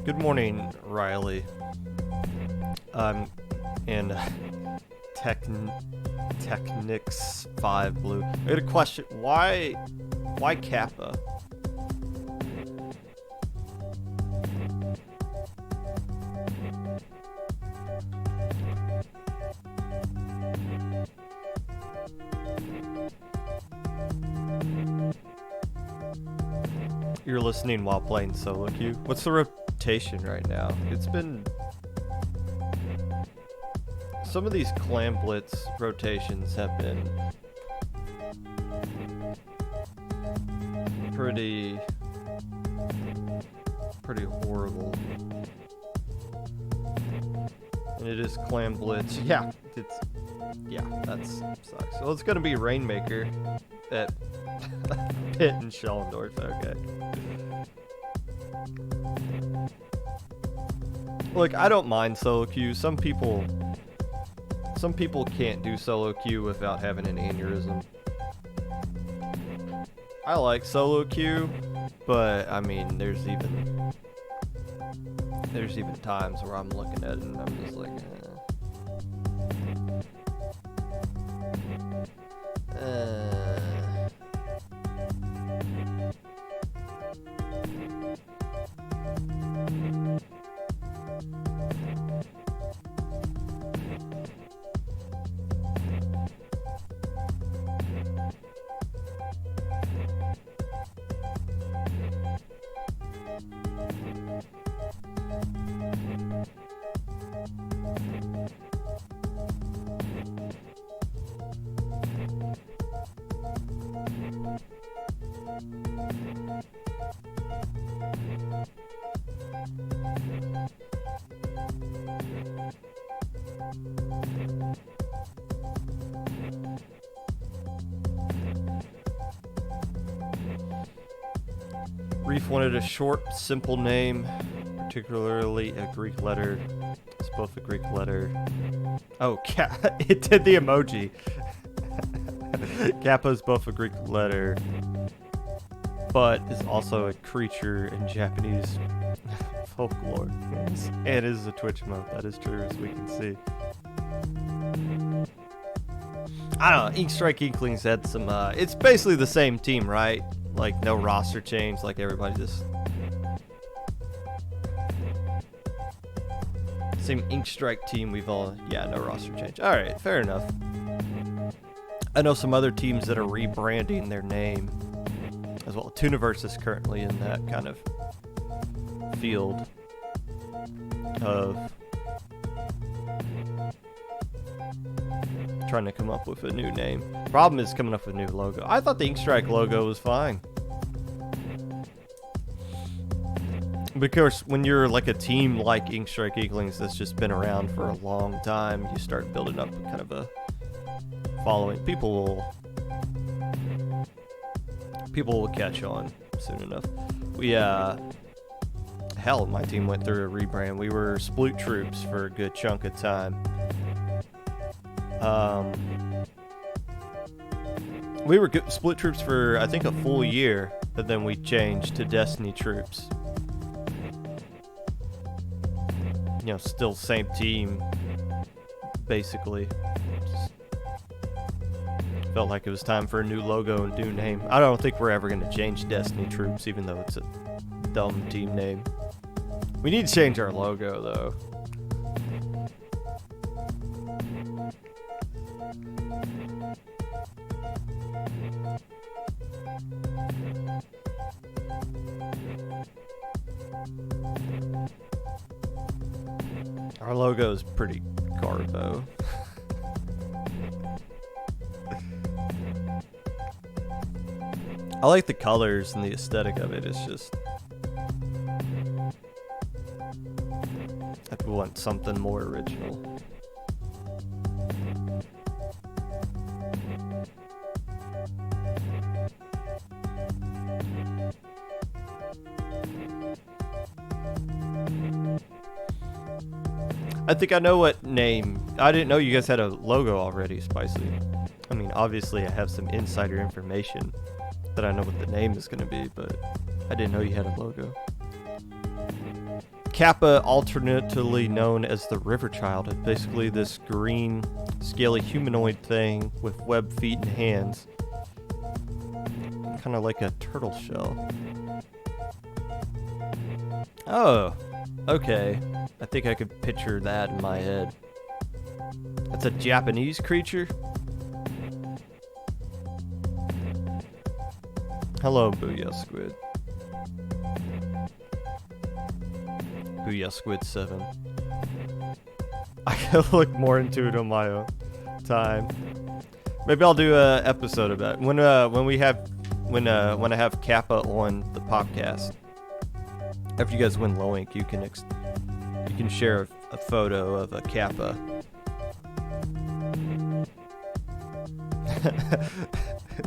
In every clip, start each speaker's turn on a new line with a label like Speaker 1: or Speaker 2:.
Speaker 1: Good morning, Riley. And Technics 5 Blue. I had a question. Why Kappa? You're listening while playing solo queue. What's the rotation right now? It's been... Some of these Clam Blitz rotations have been pretty horrible. And it is Clam Blitz. Yeah, that sucks. Well, it's gonna be Rainmaker at Pitt and Schellendorf. Okay. Look, I don't mind solo queue. Some people can't do solo queue without having an aneurysm. I like solo queue, but I mean, there's even times where I'm looking at it and I'm just like, Reef wanted a short, simple name, particularly a Greek letter. It's both a Greek letter. Oh, it did the emoji. Kappa is both a Greek letter, but is also a creature in Japanese folklore. And is a Twitch mode. That is true, as we can see. I don't know. Ink Strike Inklings had some... it's basically the same team, right? Like, no roster change, like everybody just... Same Ink Strike team, we've all... Yeah, no roster change. Alright, fair enough. I know some other teams that are rebranding their name as well. Tuniverse is currently in that kind of field of trying to come up with a new name. Problem is coming up with a new logo. I thought the Ink Strike logo was fine. Because when you're like a team like Ink Strike Inklings that's just been around for a long time, you start building up kind of a following. People will catch on soon enough. Hell, my team went through a rebrand. We were Sploot Troops for a good chunk of time. We were Split Troops for, I think, a full year, but then we changed to Destiny Troops still same team, basically. Just felt like it was time for a new logo and new name. I don't think we're ever going to change Destiny Troops, even though it's a dumb team name. We need to change our logo, though. Our logo is pretty garbo. I like the colors and the aesthetic of it. It's just I want something more original. I think I know what name. I didn't know you guys had a logo already, Spicy. I mean, obviously I have some insider information that I know what the name is going to be, but I didn't know you had a logo. Kappa, alternately known as the River Child, is basically this green, scaly humanoid thing with webbed feet and hands. Kind of like a turtle shell. Oh, okay. I think I could picture that in my head. That's a Japanese creature? Hello, Booyah Squid. Booyah Squid 7. I gotta look more into it on my own time. Maybe I'll do a episode about it. When I have Kappa on the Popcast. After you guys win Loink, you can share a photo of a Kappa.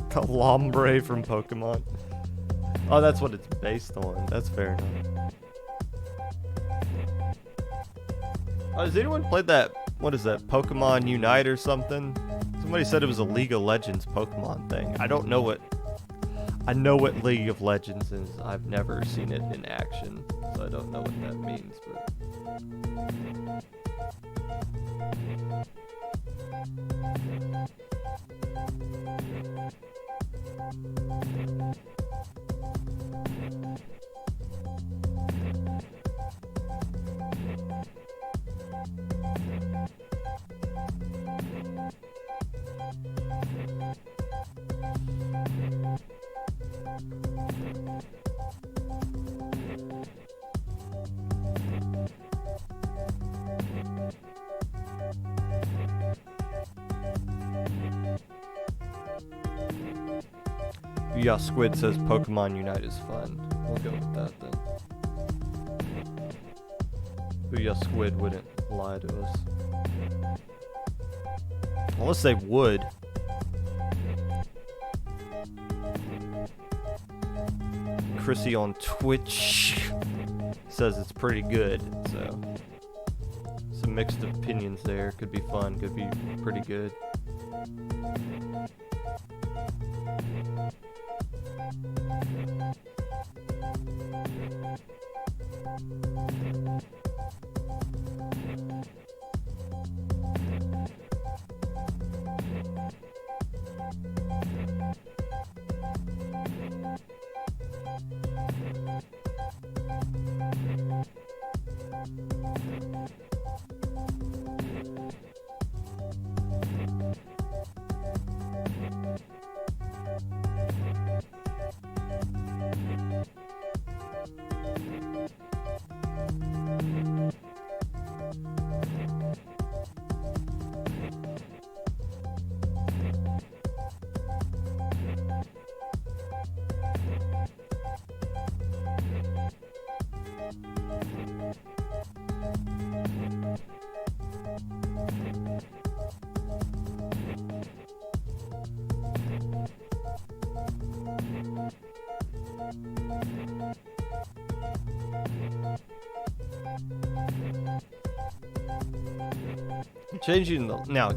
Speaker 1: The Lombre from Pokemon. Oh, that's what it's based on. That's fair enough. Oh, has anyone played that? What is that? Pokemon Unite or something? Somebody said it was a League of Legends Pokemon thing. I don't know what. I know what League of Legends is. I've never seen it in action, so I don't know what that means. But yeah, Squid says Pokemon Unite is fun. We'll go with that then. Booyah Squid wouldn't lie to us. Unless they would. Chrissy on Twitch says it's pretty good, so some mixed opinions there. Could be fun, could be pretty good.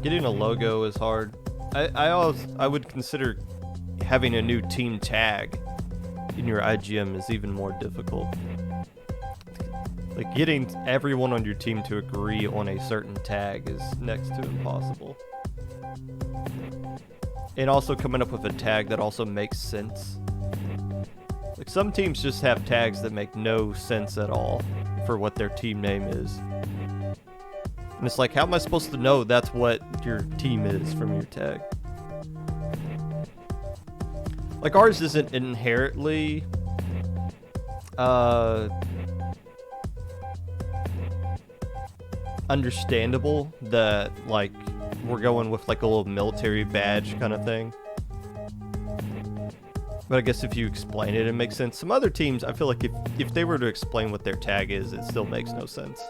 Speaker 1: Getting a logo is hard. I would consider having a new team tag in your IGM is even more difficult. Like, getting everyone on your team to agree on a certain tag is next to impossible. And also coming up with a tag that also makes sense. Like, some teams just have tags that make no sense at all for what their team name is. And it's like, how am I supposed to know that's what your team is from your tag? Like, ours isn't inherently understandable that, like, we're going with like a little military badge kind of thing. But I guess if you explain it, it makes sense. Some other teams, I feel like if they were to explain what their tag is, it still makes no sense.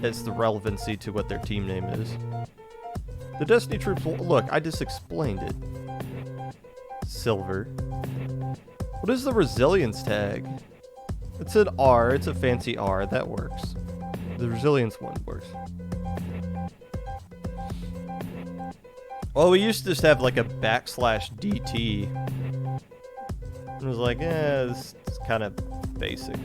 Speaker 1: It's the relevancy to what their team name is. The Destiny troops, look, I just explained it. Silver. What is the resilience tag? It's an R, it's a fancy R, that works. The resilience one works. Well, we used to just have like a /DT. It was like, this is kind of basic.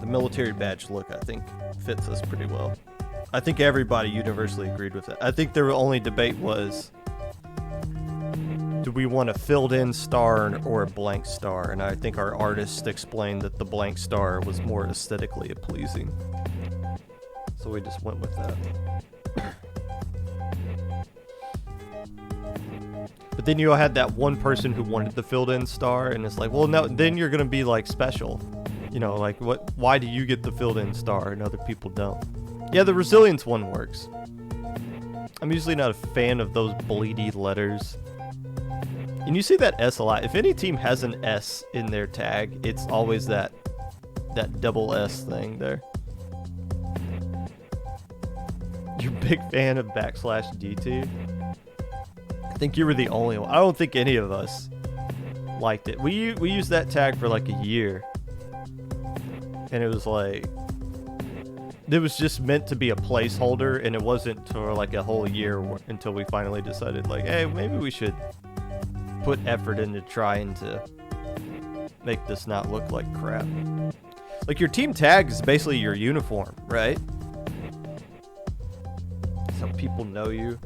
Speaker 1: The military badge look, I think, fits us pretty well. I think everybody universally agreed with it. I think their only debate was, do we want a filled-in star or a blank star? And I think our artist explained that the blank star was more aesthetically pleasing. So we just went with that. But then you had that one person who wanted the filled-in star, and it's like, well, no, then you're gonna be like special, you know, like what? Why do you get the filled-in star and other people don't? Yeah, the resilience one works. I'm usually not a fan of those bleedy letters, and you see that S a lot. If any team has an S in their tag, it's always that double S thing there. You're a big fan of /DT? I think you were the only one. I don't think any of us liked it. We used that tag for like a year. And it was like, it was just meant to be a placeholder, and it wasn't for like a whole year until we finally decided, like, hey, maybe we should put effort into trying to make this not look like crap. Like, your team tag is basically your uniform, right? So people know you.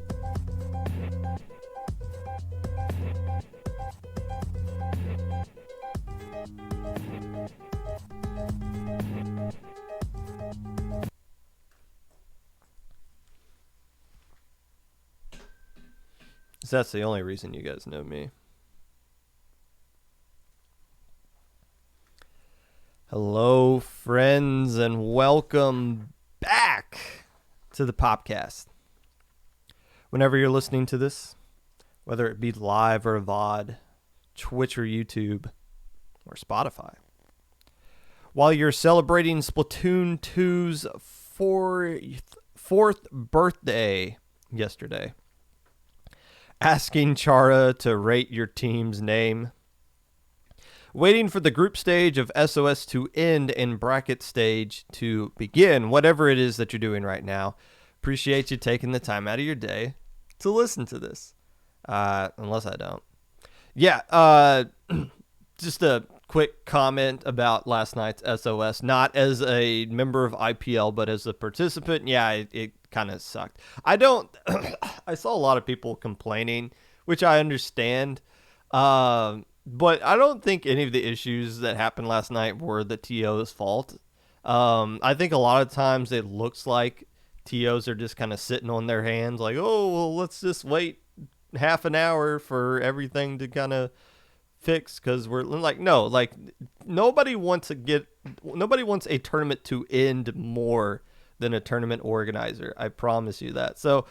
Speaker 1: That's the only reason you guys know me. Hello, friends, and welcome back to the Popcast. Whenever you're listening to this, whether it be live or VOD, Twitch or YouTube, or Spotify, while you're celebrating Splatoon 2's fourth birthday yesterday, asking Chara to rate your team's name, waiting for the group stage of SOS to end and bracket stage to begin, whatever it is that you're doing right now, appreciate you taking the time out of your day to listen to this. Unless I don't. Yeah, just a quick comment about last night's SOS, not as a member of IPL, but as a participant. Yeah, it kind of sucked. I saw a lot of people complaining, which I understand. But I don't think any of the issues that happened last night were the TO's fault. I think a lot of times it looks like TOs are just kind of sitting on their hands, like, oh, well, let's just wait half an hour for everything to kind of fix, because we're like, no, like, nobody wants a tournament to end more than a tournament organizer. I promise you that. So,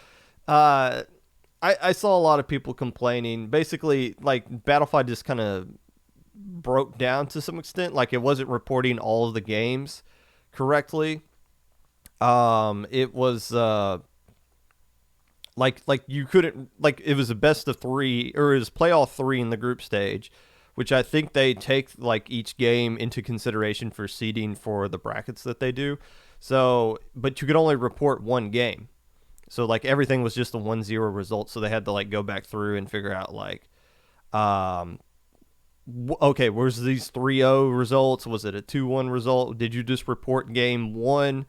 Speaker 1: I saw a lot of people complaining. Basically, like, Battlefield just kind of broke down to some extent. Like, it wasn't reporting all of the games correctly. It was like you couldn't, like, it was a best of three, or it was play all three in the group stage, which I think they take like each game into consideration for seeding for the brackets that they do. So, but you could only report one game. So, like, everything was just a 1-0 result, so they had to, like, go back through and figure out, like, Okay, was these 3-0 results? Was it a 2-1 result? Did you just report game one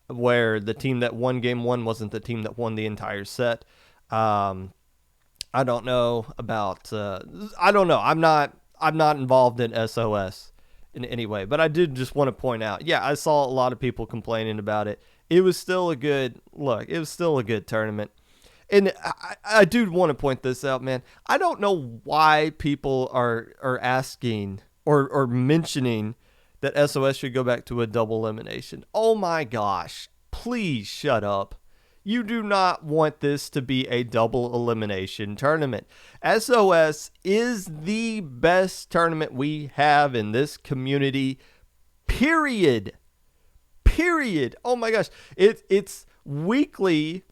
Speaker 1: where the team that won game one wasn't the team that won the entire set? I don't know about. I don't know. I'm not involved in SOS in any way, but I did just want to point out. Yeah, I saw a lot of people complaining about it. It was still a good look. It was still a good tournament. And I do want to point this out, man. I don't know why people are asking or mentioning that SOS should go back to a double elimination. Oh my gosh. Please shut up. You do not want this to be a double elimination tournament. SOS is the best tournament we have in this community. Period. Period. Oh my gosh. It's weekly.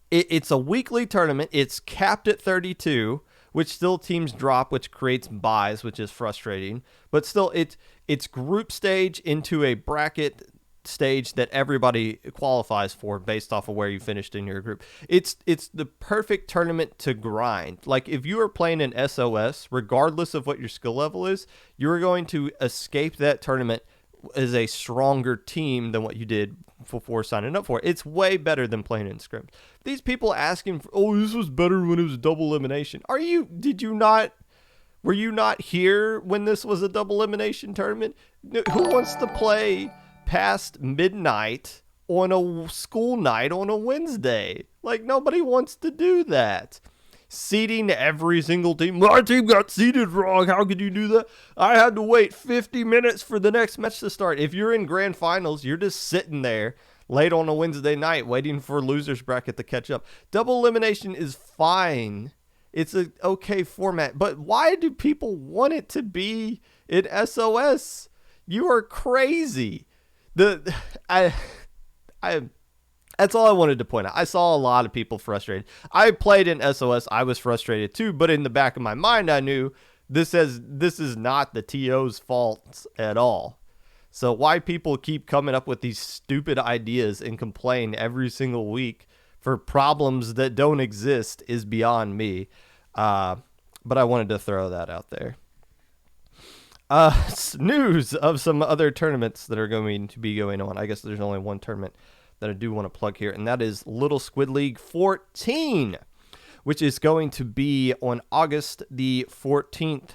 Speaker 1: It's a weekly tournament. It's capped at 32, which still teams drop, which creates buys, which is frustrating. But still, it's group stage into a bracket stage that everybody qualifies for based off of where you finished in your group. It's the perfect tournament to grind. Like if you are playing an SOS, regardless of what your skill level is, you're going to escape that tournament as a stronger team than what you did before signing up for it. It's way better than playing in scrims. These people asking for, oh, this was better when it was a double elimination. Were you not here when this was a double elimination tournament? Who wants to play past midnight on a school night on a Wednesday? Like, nobody wants to do that. Seeding every single team. My team got seeded wrong. How could you do that? I had to wait 50 minutes for the next match to start. If you're in grand finals, you're just sitting there late on a Wednesday night waiting for losers bracket to catch up. Double elimination is fine. It's an okay format. But why do people want it to be in SOS? You are crazy. That's all I wanted to point out. I saw a lot of people frustrated. I played in SOS. I was frustrated too, but in the back of my mind, I knew this is not the TO's fault at all. So why people keep coming up with these stupid ideas and complain every single week for problems that don't exist is beyond me. But I wanted to throw that out there. News of some other tournaments that are going to be going on. I guess there's only one tournament that I do want to plug here, and that is Little Squid League 14, which is going to be on August the 14th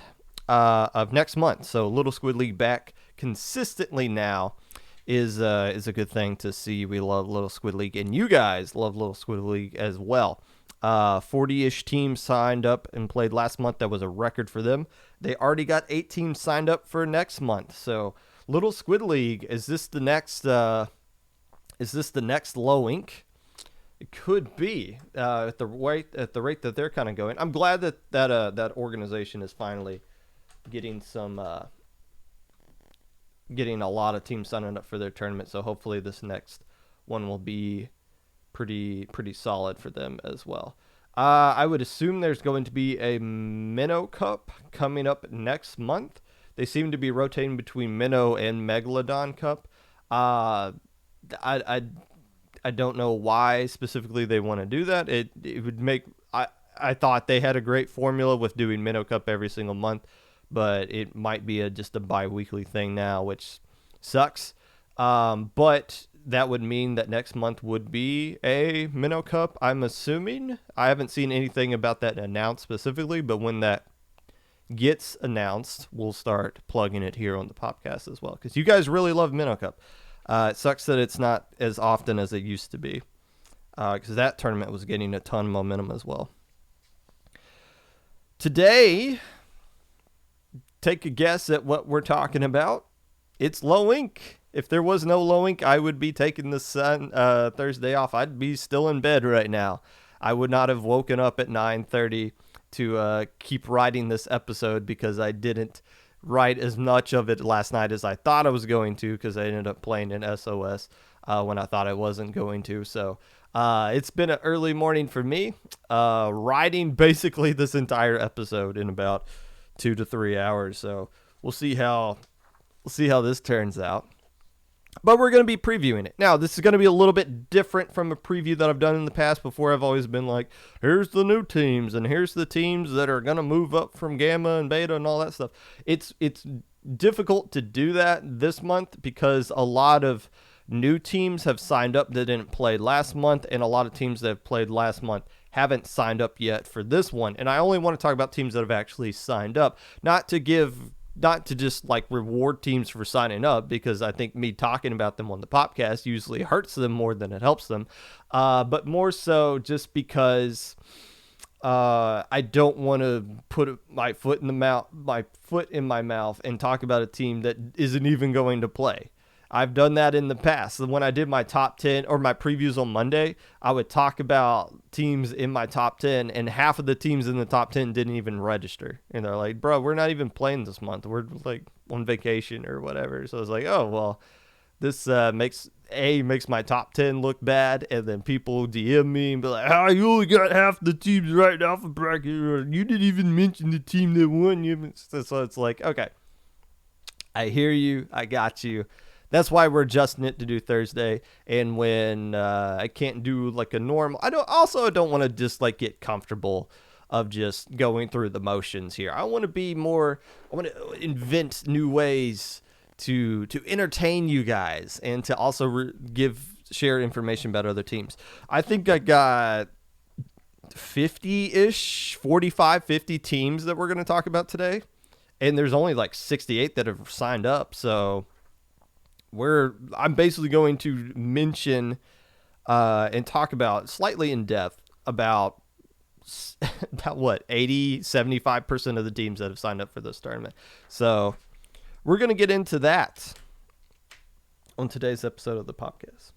Speaker 1: of next month. So Little Squid League back consistently now is a good thing to see. We love Little Squid League, and you guys love Little Squid League as well. 40-ish teams signed up and played last month. That was a record for them. They already got 8 teams signed up for next month. So Little Squid League, is this the next Low Ink? It could be at the rate that they're kind of going. I'm glad that organization is finally getting getting a lot of teams signing up for their tournament. So hopefully this next one will be pretty solid for them as well. I would assume there's going to be a Minnow Cup coming up next month. They seem to be rotating between Minnow and Megalodon Cup. I don't know why specifically they want to do that. It would make I thought they had a great formula with doing Minnow Cup every single month, but it might be just a bi-weekly thing now, which sucks. But that would mean that next month would be a Minnow Cup, I'm assuming. I haven't seen anything about that announced specifically, but when that gets announced, we'll start plugging it here on the Popcast as well, because you guys really love Minnow Cup. It sucks that it's not as often as it used to be, because that tournament was getting a ton of momentum as well. Today, take a guess at what we're talking about. It's Low Ink. If there was no Low Ink, I would be taking the Thursday off. I'd be still in bed right now. I would not have woken up at 9:30 to keep writing this episode, because I didn't write as much of it last night as I thought I was going to, because I ended up playing in SOS when I thought I wasn't going to. So it's been an early morning for me, writing basically this entire episode in about 2 to 3 hours. So we'll see how this turns out. But we're going to be previewing it. Now, this is going to be a little bit different from a preview that I've done in the past. Before, I've always been like, here's the new teams, and here's the teams that are going to move up from Gamma and Beta and all that stuff. It's difficult to do that this month because a lot of new teams have signed up that didn't play last month, and a lot of teams that have played last month haven't signed up yet for this one. And I only want to talk about teams that have actually signed up, not to just like reward teams for signing up, because I think me talking about them on the Popcast usually hurts them more than it helps them. But more so just because I don't want to put my foot in my mouth and talk about a team that isn't even going to play. I've done that in the past. When I did my top 10 or my previews on Monday, I would talk about teams in my top 10, and half of the teams in the top 10 didn't even register. And they're like, bro, we're not even playing this month. We're like on vacation or whatever. So I was like, oh, well, this makes my top 10 look bad. And then people DM me and be like, oh, you only got half the teams right off the bracket. You didn't even mention the team that won. So it's like, okay, I hear you. I got you. That's why we're adjusting it to do Thursday. And when I can't do like a normal, I don't want to just like get comfortable of just going through the motions here. I want to invent new ways to entertain you guys and to also share information about other teams. I think I got 50-ish, 45, 50 teams that we're going to talk about today. And there's only like 68 that have signed up. So I'm basically going to mention and talk about slightly in depth about what 75% of the teams that have signed up for this tournament. So we're going to get into that on today's episode of the Popcast.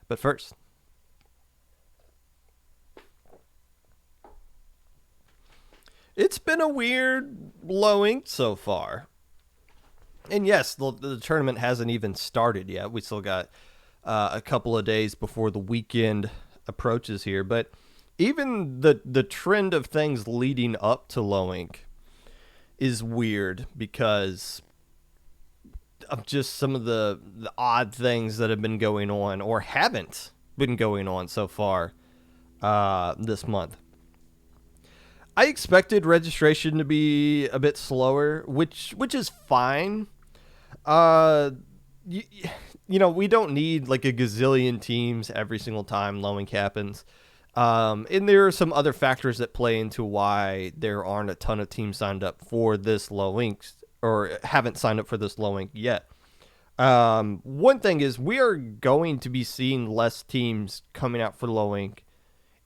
Speaker 1: But first, it's been a weird low ink so far. And yes, the tournament hasn't even started yet. We still got a couple of days before the weekend approaches here. But even the trend of things leading up to low ink is weird because of just some of the odd things that have been going on or haven't been going on so far this month. I expected registration to be a bit slower, which is fine. You we don't need like a gazillion teams every single time low ink happens. And there are some other factors that play into why there aren't a ton of teams signed up for this low ink or haven't signed up for this low ink yet. One thing is we are going to be seeing less teams coming out for low ink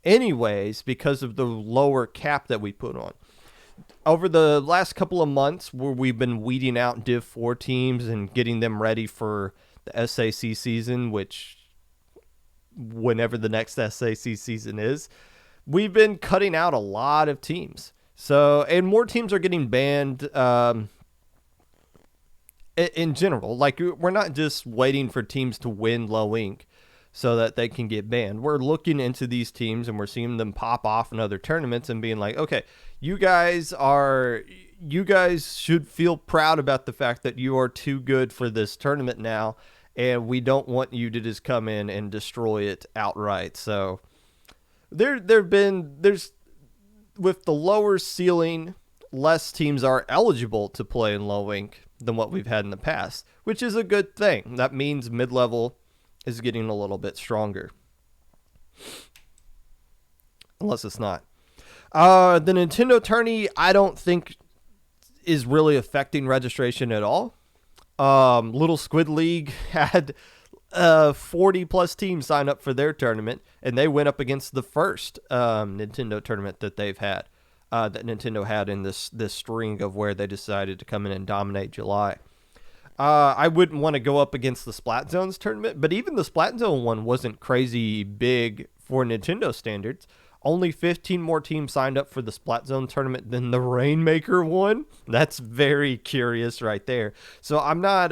Speaker 1: anyways because of the lower cap that we put on. Over the last couple of months where we've been weeding out Div 4 teams and getting them ready for the SAC season, which whenever the next SAC season is, we've been cutting out a lot of teams. So, and more teams are getting banned in general. Like, we're not just waiting for teams to win low ink so that they can get banned. We're looking into these teams and we're seeing them pop off in other tournaments and being like, okay, you guys should feel proud about the fact that you are too good for this tournament now, and we don't want you to just come in and destroy it outright. So there's with the lower ceiling, less teams are eligible to play in low ink than what we've had in the past, which is a good thing. That means mid-level is getting a little bit stronger. Unless it's not. The Nintendo tourney, I don't think is really affecting registration at all. Little Squid League had 40 plus teams sign up for their tournament, and they went up against the first Nintendo tournament that they've had, that Nintendo had in this string of where they decided to come in and dominate July. I wouldn't want to go up against the Splat Zones tournament, but even the Splat Zone one wasn't crazy big for Nintendo standards. Only 15 more teams signed up for the Splat Zone tournament than the Rainmaker one. That's very curious right there. So I'm not,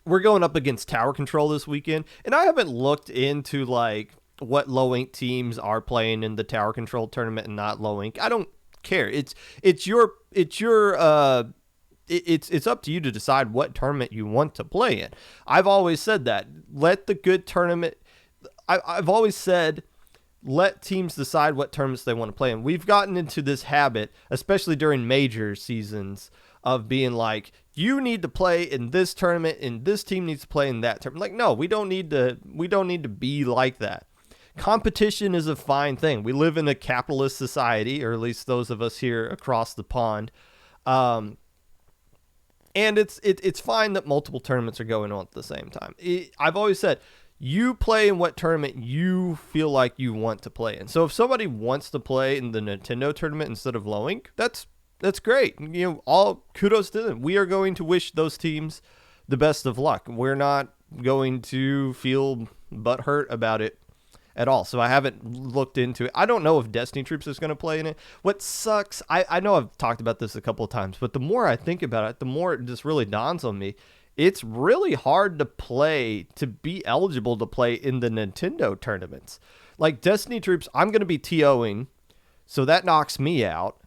Speaker 1: we're going up against Tower Control this weekend, and I haven't looked into like what low ink teams are playing in the Tower Control tournament and not low ink. I don't care. It's your it's up to you to decide what tournament you want to play in. I've always said that. Let the good tournament. I've always said, let teams decide what tournaments they want to play in. We've gotten into this habit, especially during major seasons, of being like, you need to play in this tournament and this team needs to play in that tournament. Like, no, we don't need to be like that. Competition is a fine thing. We live in a capitalist society, or at least those of us here across the pond. And it's fine that multiple tournaments are going on at the same time. I've always said, you play in what tournament you feel like you want to play in. So if somebody wants to play in the Nintendo tournament instead of Low Ink, that's great. You know, all kudos to them. We are going to wish those teams the best of luck. We're not going to feel butthurt about it at all. So I haven't looked into it. I don't know if Destiny Troops is going to play in it. What sucks, I know I've talked about this a couple of times, but the more I think about it, the more it just really dawns on me. It's really hard to be eligible to play in the Nintendo tournaments. Like Destiny Troops, I'm going to be TOing, so that knocks me out,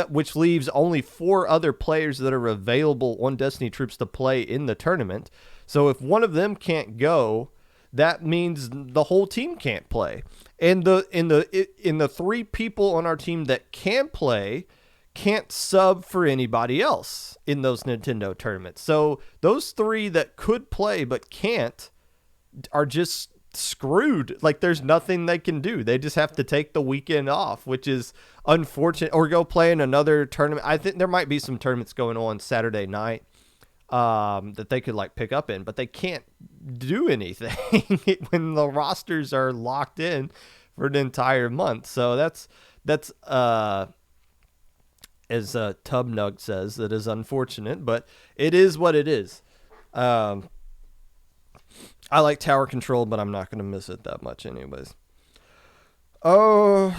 Speaker 1: which leaves only 4 other players that are available on Destiny Troops to play in the tournament. So if one of them can't go, that means the whole team can't play. And in the 3 people on our team that can play can't sub for anybody else in those Nintendo tournaments. So those 3 that could play but can't are just screwed. Like, there's nothing they can do. They just have to take the weekend off, which is unfortunate, or go play in another tournament. I think there might be some tournaments going on Saturday night that they could like pick up in, but they can't do anything when the rosters are locked in for an entire month. So that's as Tubnug says, that is unfortunate, but it is what it is. I like tower control, but I'm not going to miss it that much anyways. Oh,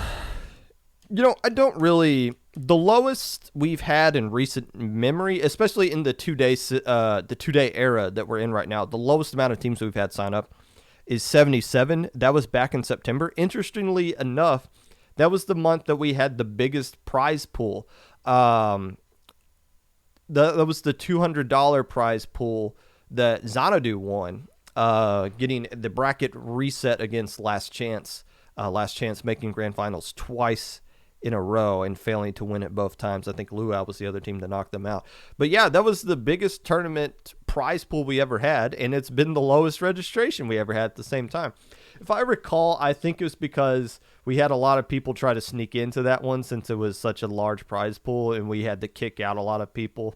Speaker 1: I don't really... The lowest we've had in recent memory, especially in the 2-day era that we're in right now, the lowest amount of teams we've had sign up is 77. That was back in September. Interestingly enough, that was the month that we had the biggest prize pool. That was the $200 prize pool that Xanadu won, getting the bracket reset against Last Chance. Last Chance making grand finals twice in a row and failing to win it both times. I think Luau was the other team to knock them out. But yeah, that was the biggest tournament prize pool we ever had, and it's been the lowest registration we ever had at the same time. If I recall, I think it was because we had a lot of people try to sneak into that one since it was such a large prize pool, and we had to kick out a lot of people.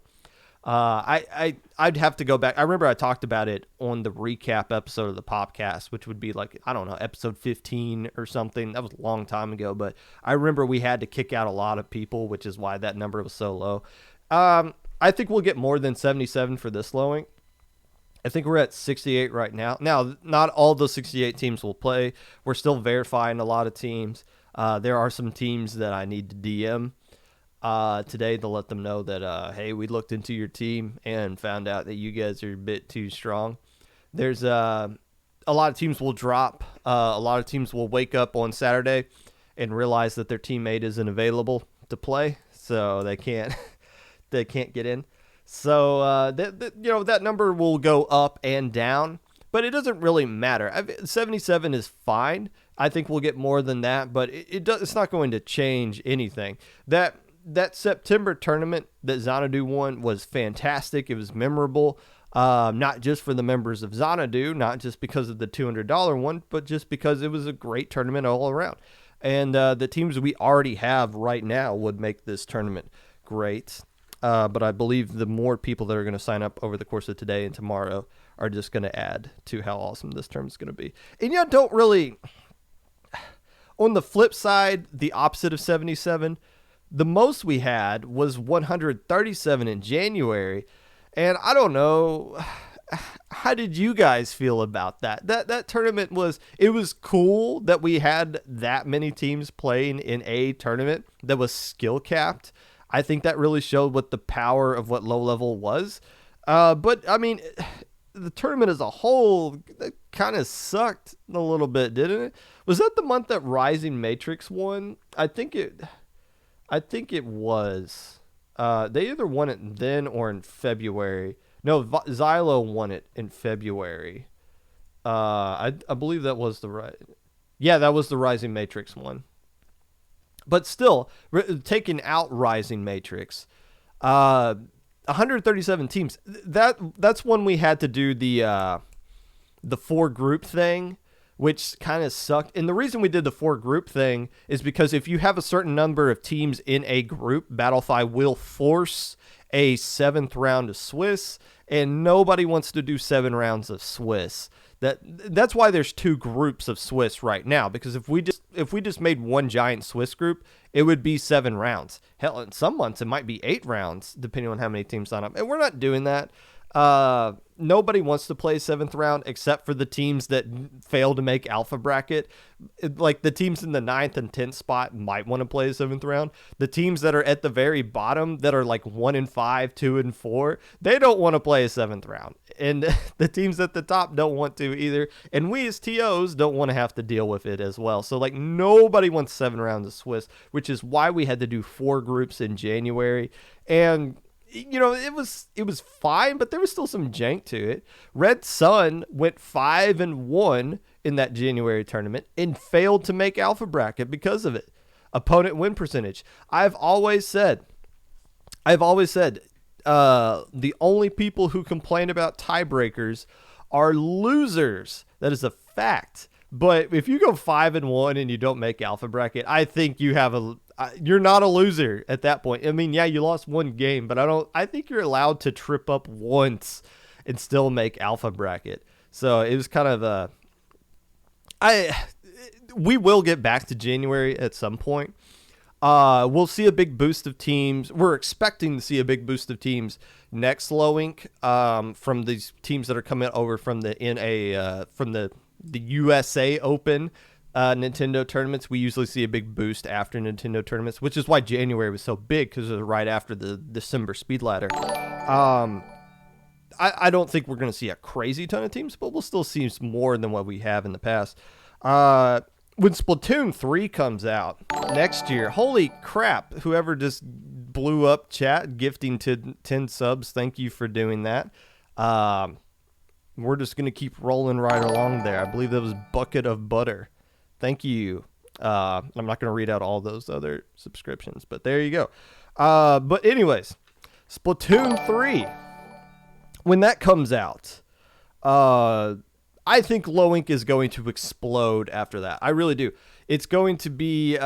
Speaker 1: I'd have to go back. I remember I talked about it on the recap episode of the Popcast, which would be like, I don't know, episode 15 or something. That was a long time ago, but I remember we had to kick out a lot of people, which is why that number was so low. I think we'll get more than 77 for this Low Ink. I think we're at 68 right now. Now, not all those 68 teams will play. We're still verifying a lot of teams. There are some teams that I need to DM today to let them know that, hey, we looked into your team and found out that you guys are a bit too strong. There's a lot of teams will drop. A lot of teams will wake up on Saturday and realize that their teammate isn't available to play, so they can't get in. So that number will go up and down, but it doesn't really matter. 77 is fine. I think we'll get more than that, but it's not going to change anything. That September tournament that Xanadu won was fantastic. It was memorable, not just for the members of Xanadu, not just because of the $200 one, but just because it was a great tournament all around. And the teams we already have right now would make this tournament great. But I believe the more people that are going to sign up over the course of today and tomorrow are just going to add to how awesome this tournament is going to be. And don't really... On the flip side, the opposite of 77, the most we had was 137 in January. And I don't know, how did you guys feel about that? That tournament was cool that we had that many teams playing in a tournament that was skill capped. I think that really showed what the power of what low level was. But I mean, the tournament as a whole kind of sucked a little bit, didn't it? Was that the month that Rising Matrix won? I think it was. They either won it then or in February. No, Xylo won it in February. I believe that was that was the Rising Matrix one. But still, taking out Rising Matrix, 137 teams. That's when we had to do the 4-group thing, which kind of sucked. And the reason we did the 4-group thing is because if you have a certain number of teams in a group, Battlefy will force a 7th round of Swiss, and nobody wants to do 7 rounds of Swiss. That's why there's 2 groups of Swiss right now, because if we just made one giant Swiss group, it would be 7 rounds. Hell, in some months it might be 8 rounds, depending on how many teams sign up. And we're not doing that. Nobody wants to play 7th round except for the teams that fail to make alpha bracket. Like the teams in the 9th and 10th spot might want to play a 7th round. The teams that are at the very bottom that are like 1-5, 2-4, they don't want to play a 7th round. And the teams at the top don't want to either. And we as TOs don't want to have to deal with it as well. So like nobody wants 7 rounds of Swiss, which is why we had to do 4 groups in January. And you know, it was fine, but there was still some jank to it. Red Sun went 5-1 in that January tournament and failed to make alpha bracket because of it. Opponent win percentage. I've always said, the only people who complain about tiebreakers are losers. That is a fact. But if you go 5-1 and you don't make alpha bracket, I think you're not a loser at that point. I mean, yeah, you lost one game, but I think you're allowed to trip up once and still make alpha bracket. So it was kind of we will get back to January at some point. We'll see a big boost of teams. We're expecting to see a big boost of teams next Low Inc. From these teams that are coming over from the USA Open Nintendo tournaments. We usually see a big boost after Nintendo tournaments, which is why January was so big, because it was right after the December Speed Ladder. I don't think we're going to see a crazy ton of teams, but we'll still see more than what we have in the past. When Splatoon 3 comes out next year, holy crap, whoever just blew up chat gifting to 10 subs, thank you for doing that. We're just going to keep rolling right along there. I believe that was Bucket of Butter. Thank you. I'm not going to read out all those other subscriptions, but there you go. But anyways, Splatoon 3, when that comes out, I think Low Inc. is going to explode after that. I really do. It's going to be, it's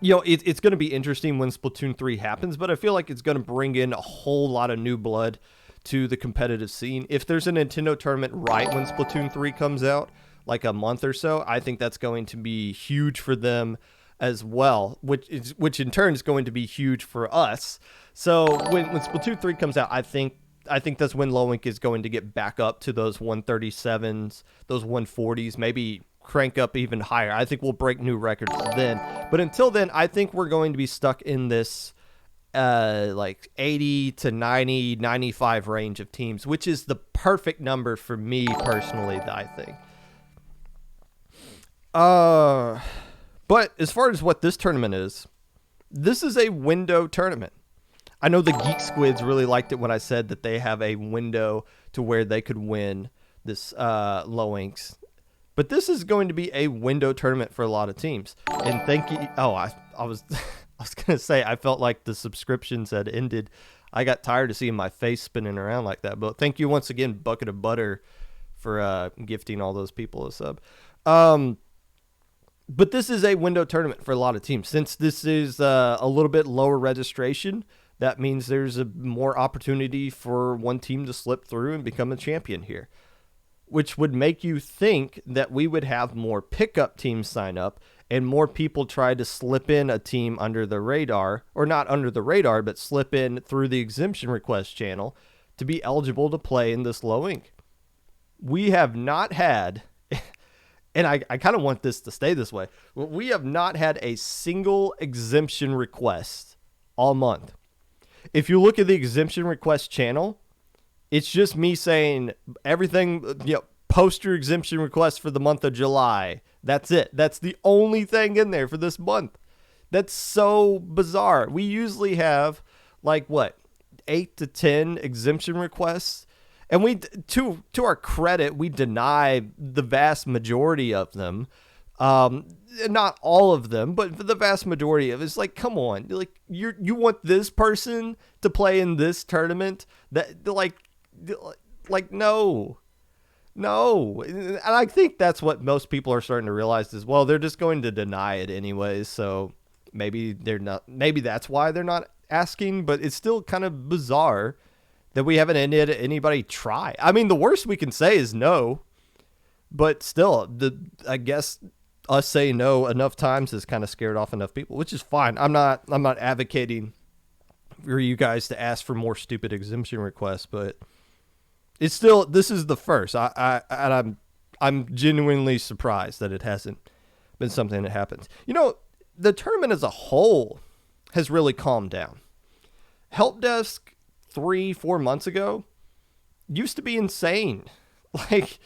Speaker 1: going to be interesting when Splatoon 3 happens, but I feel like it's going to bring in a whole lot of new blood to the competitive scene. If there's a Nintendo tournament right when Splatoon 3 comes out, like a month or so, I think that's going to be huge for them as well, which in turn is going to be huge for us. So when Splatoon 3 comes out, I think that's when Low Inc. is going to get back up to those 137s, those 140s, maybe crank up even higher. I think we'll break new records then. But until then, I think we're going to be stuck in this like 80 to 90, 95 range of teams, which is the perfect number for me personally, I think. But as far as what this tournament is, this is a window tournament. I know the Geek Squids really liked it when I said that they have a window to where they could win this Low Incs. But this is going to be a window tournament for a lot of teams. And thank you. Oh, I was going to say, I felt like the subscriptions had ended. I got tired of seeing my face spinning around like that. But thank you once again, Bucket of Butter, for gifting all those people a sub. But this is a window tournament for a lot of teams. Since this is a little bit lower registration, that means there's a more opportunity for one team to slip through and become a champion here, which would make you think that we would have more pickup teams sign up and more people try to slip in a team under the radar, or not under the radar, but slip in through the exemption request channel to be eligible to play in this Low Inc. We have not had, and I kind of want this to stay this way, we have not had a single exemption request all month. If you look at the exemption request channel, it's just me saying everything, post your exemption request for the month of July. That's it. That's the only thing in there for this month. That's so bizarre. We usually have like what, 8 to 10 exemption requests, and we, to our credit, we deny the vast majority of them. Not all of them, but for the vast majority of it. It's like, come on, like you want this person to play in this tournament? That like no. And I think that's what most people are starting to realize is, well, they're just going to deny it anyways. So maybe they're not. Maybe that's why they're not asking. But it's still kind of bizarre that we haven't had anybody try. I mean, the worst we can say is no. But still, I guess us saying no enough times has kind of scared off enough people, which is fine. I'm not advocating for you guys to ask for more stupid exemption requests, but it's still, this is the first. I'm genuinely surprised that it hasn't been something that happens. You know, the tournament as a whole has really calmed down. Help desk 3-4 months ago used to be insane. Like,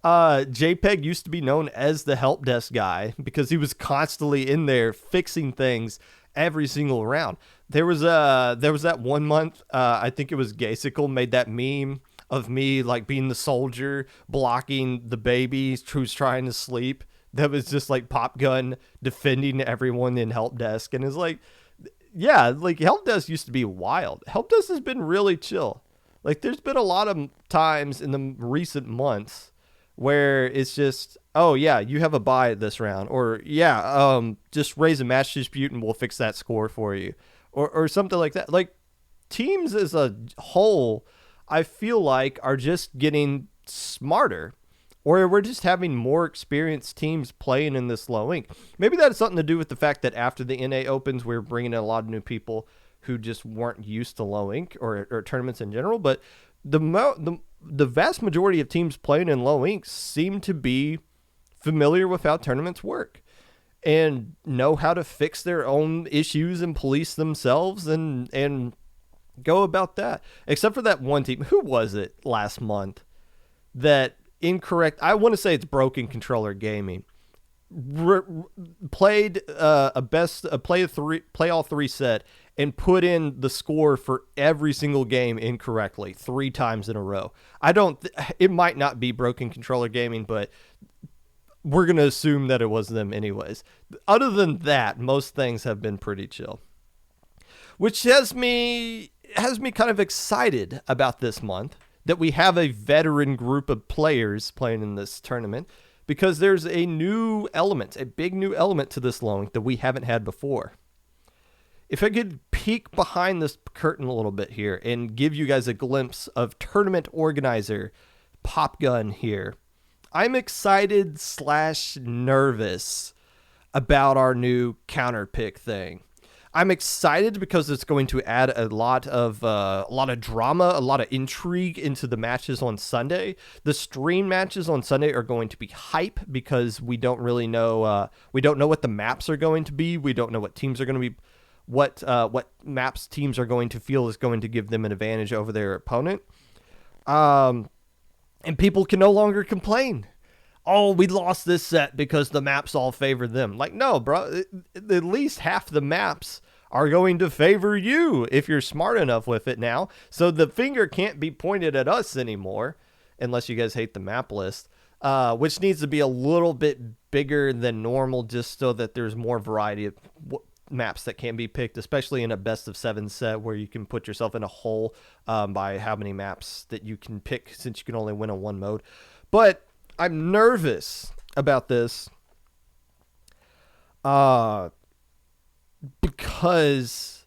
Speaker 1: JPEG used to be known as the help desk guy because he was constantly in there fixing things every single round. There was that 1 month, I think it was Gaysicle made that meme of me like being the soldier blocking the baby who's trying to sleep. That was just like Pop Gun defending everyone in help desk. And it's like, yeah, like help desk used to be wild. Help desk has been really chill. Like there's been a lot of times in the recent months where it's just, oh yeah, you have a bye this round, or yeah, just raise a match dispute and we'll fix that score for you, or something like that. Like teams as a whole, I feel like are just getting smarter, or we're just having more experienced teams playing in this low ink. Maybe that has something to do with the fact that after the NA opens, we're bringing in a lot of new people who just weren't used to low ink or tournaments in general. But the vast majority of teams playing in low ink seem to be familiar with how tournaments work and know how to fix their own issues and police themselves and go about that. Except for that one team. Who was it last month that incorrect? I want to say it's Broken Controller Gaming. Played play all three set and put in the score for every single game incorrectly 3 times in a row. It might not be Broken Controller Gaming, but we're going to assume that it was them anyways. Other than that, most things have been pretty chill, which has me kind of excited about this month that we have a veteran group of players playing in this tournament, because there's a new element, a big new element to this loan that we haven't had before. If I could peek behind this curtain a little bit here and give you guys a glimpse of tournament organizer Pop Gun here, I'm excited / nervous about our new counter pick thing. I'm excited because it's going to add a lot of drama, a lot of intrigue into the matches on Sunday. The stream matches on Sunday are going to be hype because we don't really know. We don't know what the maps are going to be. We don't know what teams are going to be, what maps teams are going to feel is going to give them an advantage over their opponent. And people can no longer complain. Oh, we lost this set because the maps all favor them. Like, no, bro. At least half the maps are going to favor you if you're smart enough with it now. So the finger can't be pointed at us anymore, unless you guys hate the map list, which needs to be a little bit bigger than normal just so that there's more variety of maps that can be picked, especially in a best of 7 set where you can put yourself in a hole by how many maps that you can pick, since you can only win on one mode. But I'm nervous about this because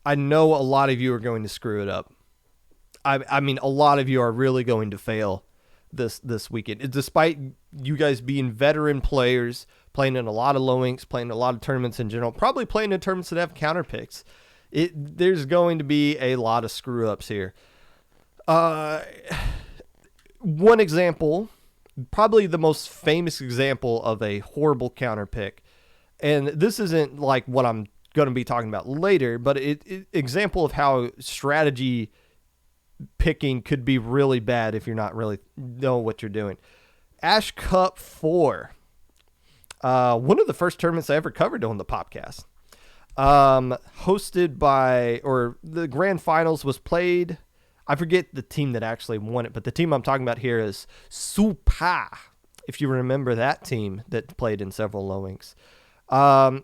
Speaker 1: I know a lot of you are going to screw it up. I mean, a lot of you are really going to fail this weekend. Despite you guys being veteran players, playing in a lot of low inks, playing in a lot of tournaments in general, probably playing in tournaments that have counter picks, there's going to be a lot of screw ups here. One example, probably the most famous example of a horrible counter pick, and this isn't like what I'm going to be talking about later, but example of how strategy picking could be really bad if you're not really know what you're doing. Ash Cup 4, one of the first tournaments I ever covered on the Popcast. hosted by, or the grand finals was played. I forget the team that actually won it, but the team I'm talking about here is Supa. If you remember that team that played in several Lowinks.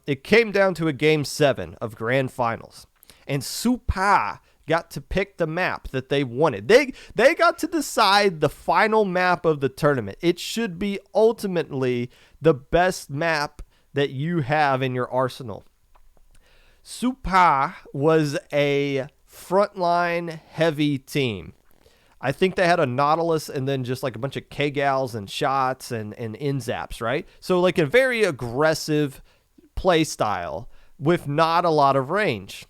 Speaker 1: It came down to a game 7 of grand finals, and Supa got to pick the map that they wanted. They got to decide the final map of the tournament. It should be ultimately the best map that you have in your arsenal. Supa was a frontline heavy team. I think they had a Nautilus and then just like a bunch of K-Gals and shots and N-Zaps, right? So like a very aggressive play style with not a lot of range.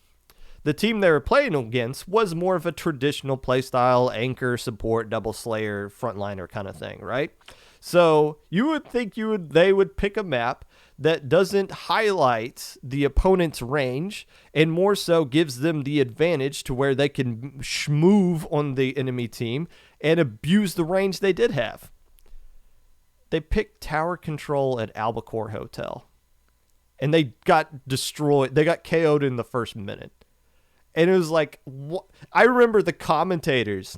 Speaker 1: The team they were playing against was more of a traditional play style, anchor, support, double slayer, frontliner kind of thing, right? So you would think they would pick a map that doesn't highlight the opponent's range and more so gives them the advantage to where they can move on the enemy team and abuse the range they did have. They picked tower control at Albacore Hotel, and they got destroyed. They got KO'd in the first minute. And it was like, what? I remember the commentators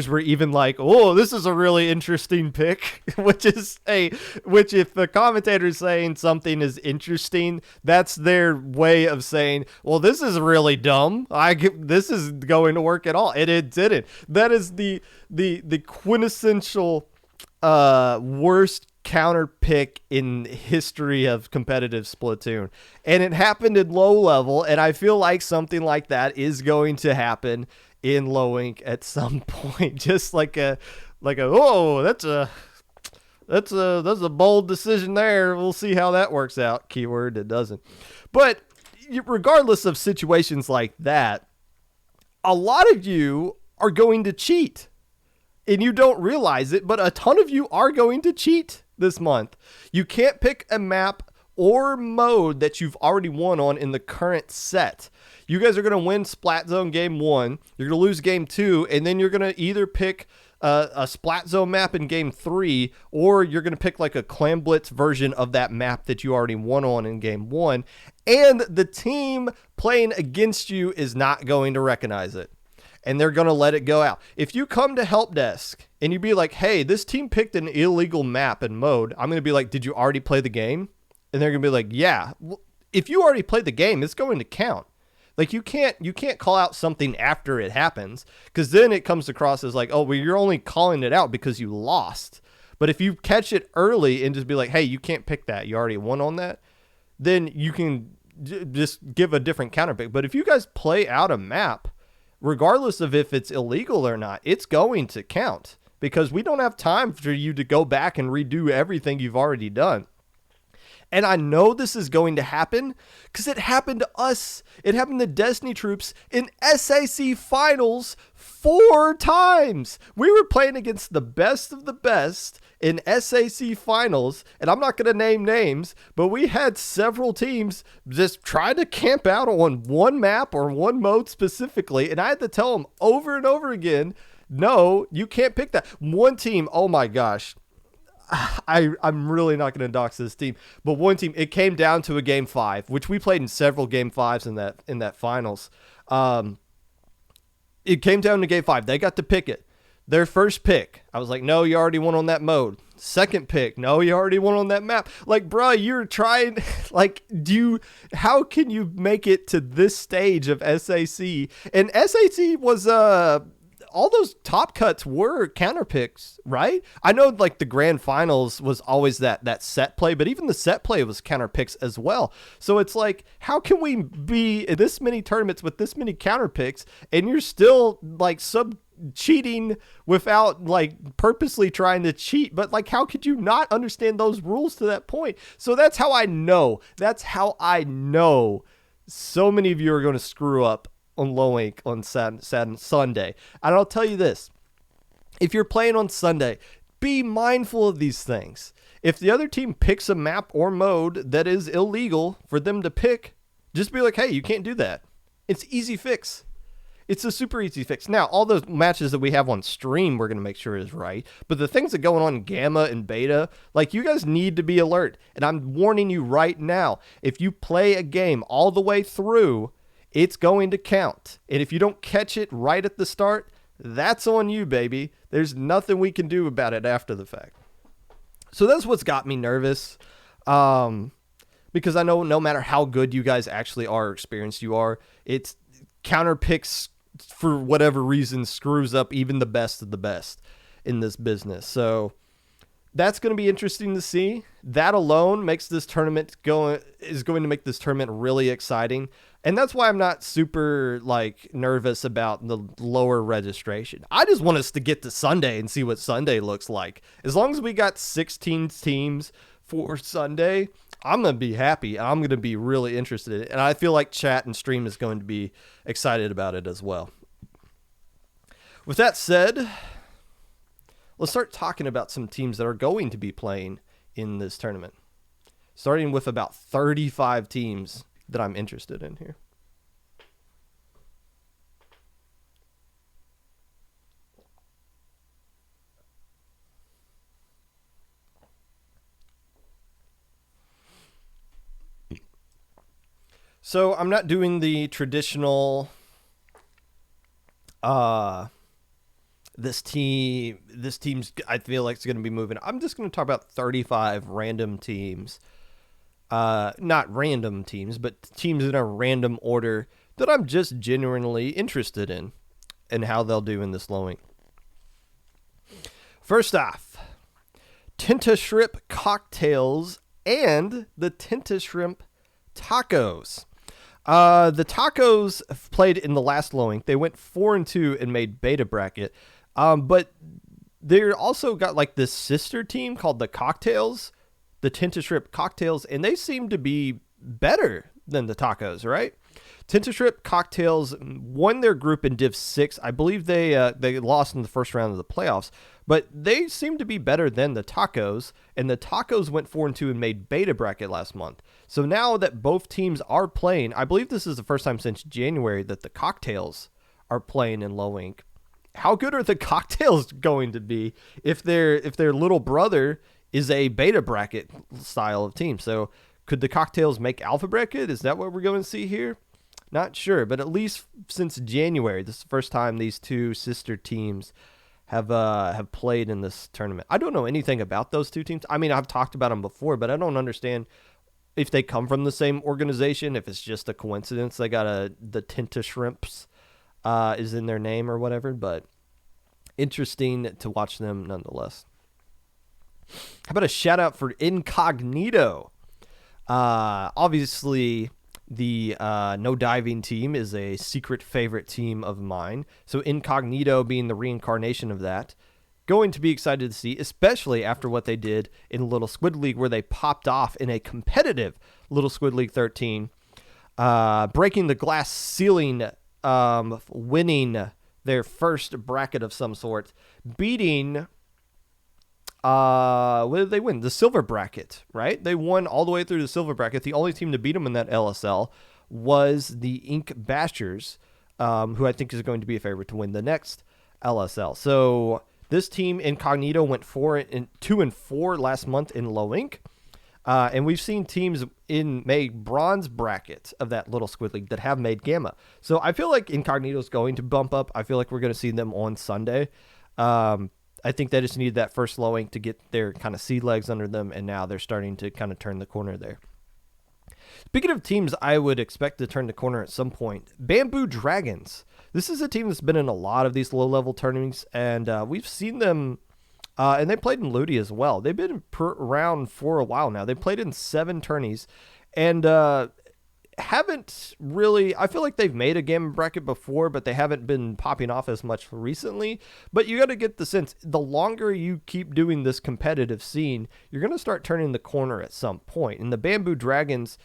Speaker 1: were even like, oh, this is a really interesting pick, which if the commentator is saying something is interesting, that's their way of saying, well, this is really dumb. This is going to work at all. And it didn't. That is the quintessential worst counter pick in history of competitive Splatoon. And it happened in low level, and I feel like something like that is going to happen in Lowink at some point. Just like a oh, that's a bold decision there. We'll see how that works out. Keyword, it doesn't. But regardless of situations like that, a lot of you are going to cheat. And you don't realize it, but a ton of you are going to cheat this month. You can't pick a map or mode that you've already won on in the current set. You guys are going to win Splat Zone game 1, you're going to lose game 2, and then you're going to either pick a Splat Zone map in game 3, or you're going to pick like a Clam Blitz version of that map that you already won on in game 1, and the team playing against you is not going to recognize it. And they're going to let it go out. If you come to help desk and you be like, hey, this team picked an illegal map and mode, I'm going to be like, did you already play the game? And they're going to be like, yeah. Well, if you already played the game, it's going to count. Like you can't call out something after it happens, because then it comes across as like, oh, well, you're only calling it out because you lost. But if you catch it early and just be like, hey, you can't pick that, you already won on that, then you can just give a different counter pick. But if you guys play out a map, regardless of if it's illegal or not, it's going to count, because we don't have time for you to go back and redo everything you've already done. And I know this is going to happen because it happened to us. It happened to Destiny troops in SAC finals 4 times. We were playing against the best of the best in SAC finals, and I'm not going to name names, but we had several teams just try to camp out on one map or one mode specifically, and I had to tell them over and over again, no, you can't pick that. One team, oh my gosh, I'm really not going to dox this team, but one team, it came down to a game 5, which we played in several game 5s in that finals. It came down to game 5. They got to pick it. Their first pick, I was like, no, you already won on that mode. Second pick, no, you already won on that map. Like, bro, you're trying, like, how can you make it to this stage of SAC? And SAC was, all those top cuts were counter picks, right? I know like the grand finals was always that set play, but even the set play was counter picks as well. So it's like, how can we be in this many tournaments with this many counter picks and you're still like cheating without like purposely trying to cheat? But like, how could you not understand those rules to that point? So that's how I know so many of you are going to screw up on low ink on Sunday. And I'll tell you this, if you're playing on Sunday, be mindful of these things. If the other team picks a map or mode that is illegal for them to pick, just be like, hey, you can't do that. It's easy fix. It's a super easy fix. Now, all those matches that we have on stream, we're going to make sure is right. But the things that going on in Gamma and Beta, like, you guys need to be alert. And I'm warning you right now, if you play a game all the way through, it's going to count. And if you don't catch it right at the start, that's on you, baby. There's nothing we can do about it after the fact. So that's what's got me nervous. Because I know no matter how good you guys actually are or experienced you are, it's counter picks for whatever reason screws up even the best of the best in this business. So that's going to be interesting to see. That alone makes this tournament is going to make this tournament really exciting. And that's why I'm not super nervous about the lower registration. I just want us to get to Sunday and see what Sunday looks like. As long as we got 16 teams for Sunday, I'm going to be happy. I'm going to be really interested in it. And I feel like chat and stream is going to be excited about it as well. With that said, let's start talking about some teams that are going to be playing in this tournament. Starting with about 35 teams that I'm interested in here. So I'm not doing the traditional this team's I feel like it's going to be moving. I'm just going to talk about 35 random teams. Not random teams, but teams in a random order that I'm just genuinely interested in and how they'll do in this lowing. First off, Tinta Shrimp Cocktails and the Tinta Shrimp Tacos. The Tacos played in the last lowing. They went 4-2 and made beta bracket. But they also got this sister team called the Cocktails, the Tinta Shrimp Cocktails, and they seem to be better than the Tacos, right? Tinta Shrimp Cocktails won their group in Div 6. I believe they lost in the first round of the playoffs, but they seem to be better than the Tacos, and the Tacos went 4-2 and made beta bracket last month. So now that both teams are playing, I believe this is the first time since January that the Cocktails are playing in low ink. How good are the Cocktails going to be if their little brother is a beta bracket style of team? So could the Cocktails make alpha bracket? Is that what we're going to see here? Not sure, but at least since January, this is the first time these two sister teams have played in this tournament. I don't know anything about those two teams. I mean, I've talked about them before, but I don't understand if they come from the same organization, if it's just a coincidence they got the Tinta Shrimps is in their name or whatever, but interesting to watch them nonetheless. How about a shout out for Incognito? Obviously, the No Diving team is a secret favorite team of mine. So Incognito being the reincarnation of that. Going to be excited to see, especially after what they did in Little Squid League, where they popped off in a competitive Little Squid League 13, breaking the glass ceiling, winning their first bracket of some sort, beating... what did they win? The silver bracket, right? They won all the way through the silver bracket. The only team to beat them in that LSL was the Ink Bashers, who I think is going to be a favorite to win the next LSL. So this team, Incognito, went 2-4 last month in low ink. And we've seen teams in bronze bracket of that Little Squid League that have made Gamma. So I feel like Incognito is going to bump up. I feel like we're going to see them on Sunday. I think they just needed that first low ink to get their kind of seed legs under them, and now they're starting to kind of turn the corner there. Speaking of teams I would expect to turn the corner at some point, Bamboo Dragons. This is a team that's been in a lot of these low-level tournaments, and we've seen them, and they played in Ludi as well. They've been around for a while now. They played in 7 tourneys, and haven't really, I feel like they've made a Gamma bracket before, but they haven't been popping off as much recently. But you got to get the sense, the longer you keep doing this competitive scene, you're going to start turning the corner at some point. And the Bamboo Dragons,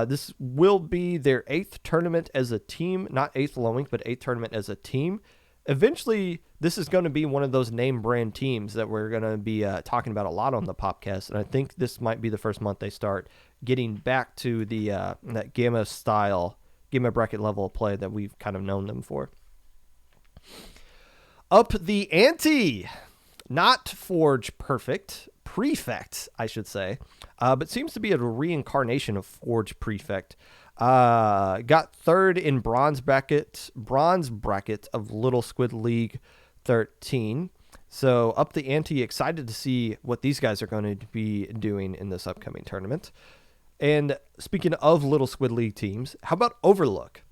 Speaker 1: this will be their 8th tournament as a team, not 8th low ink, but 8th tournament as a team. Eventually, this is going to be one of those name brand teams that we're going to be talking about a lot on the Popcast. And I think this might be the first month they start getting back to the that Gamma style, Gamma bracket level of play that we've kind of known them for. Up the ante. Not Forge Perfect. Prefect, I should say. But seems to be a reincarnation of Forge Prefect. Got third in bronze bracket of Little Squid League 13. So up the ante, excited to see what these guys are going to be doing in this upcoming tournament. And speaking of Little Squid League teams, how about Overlook?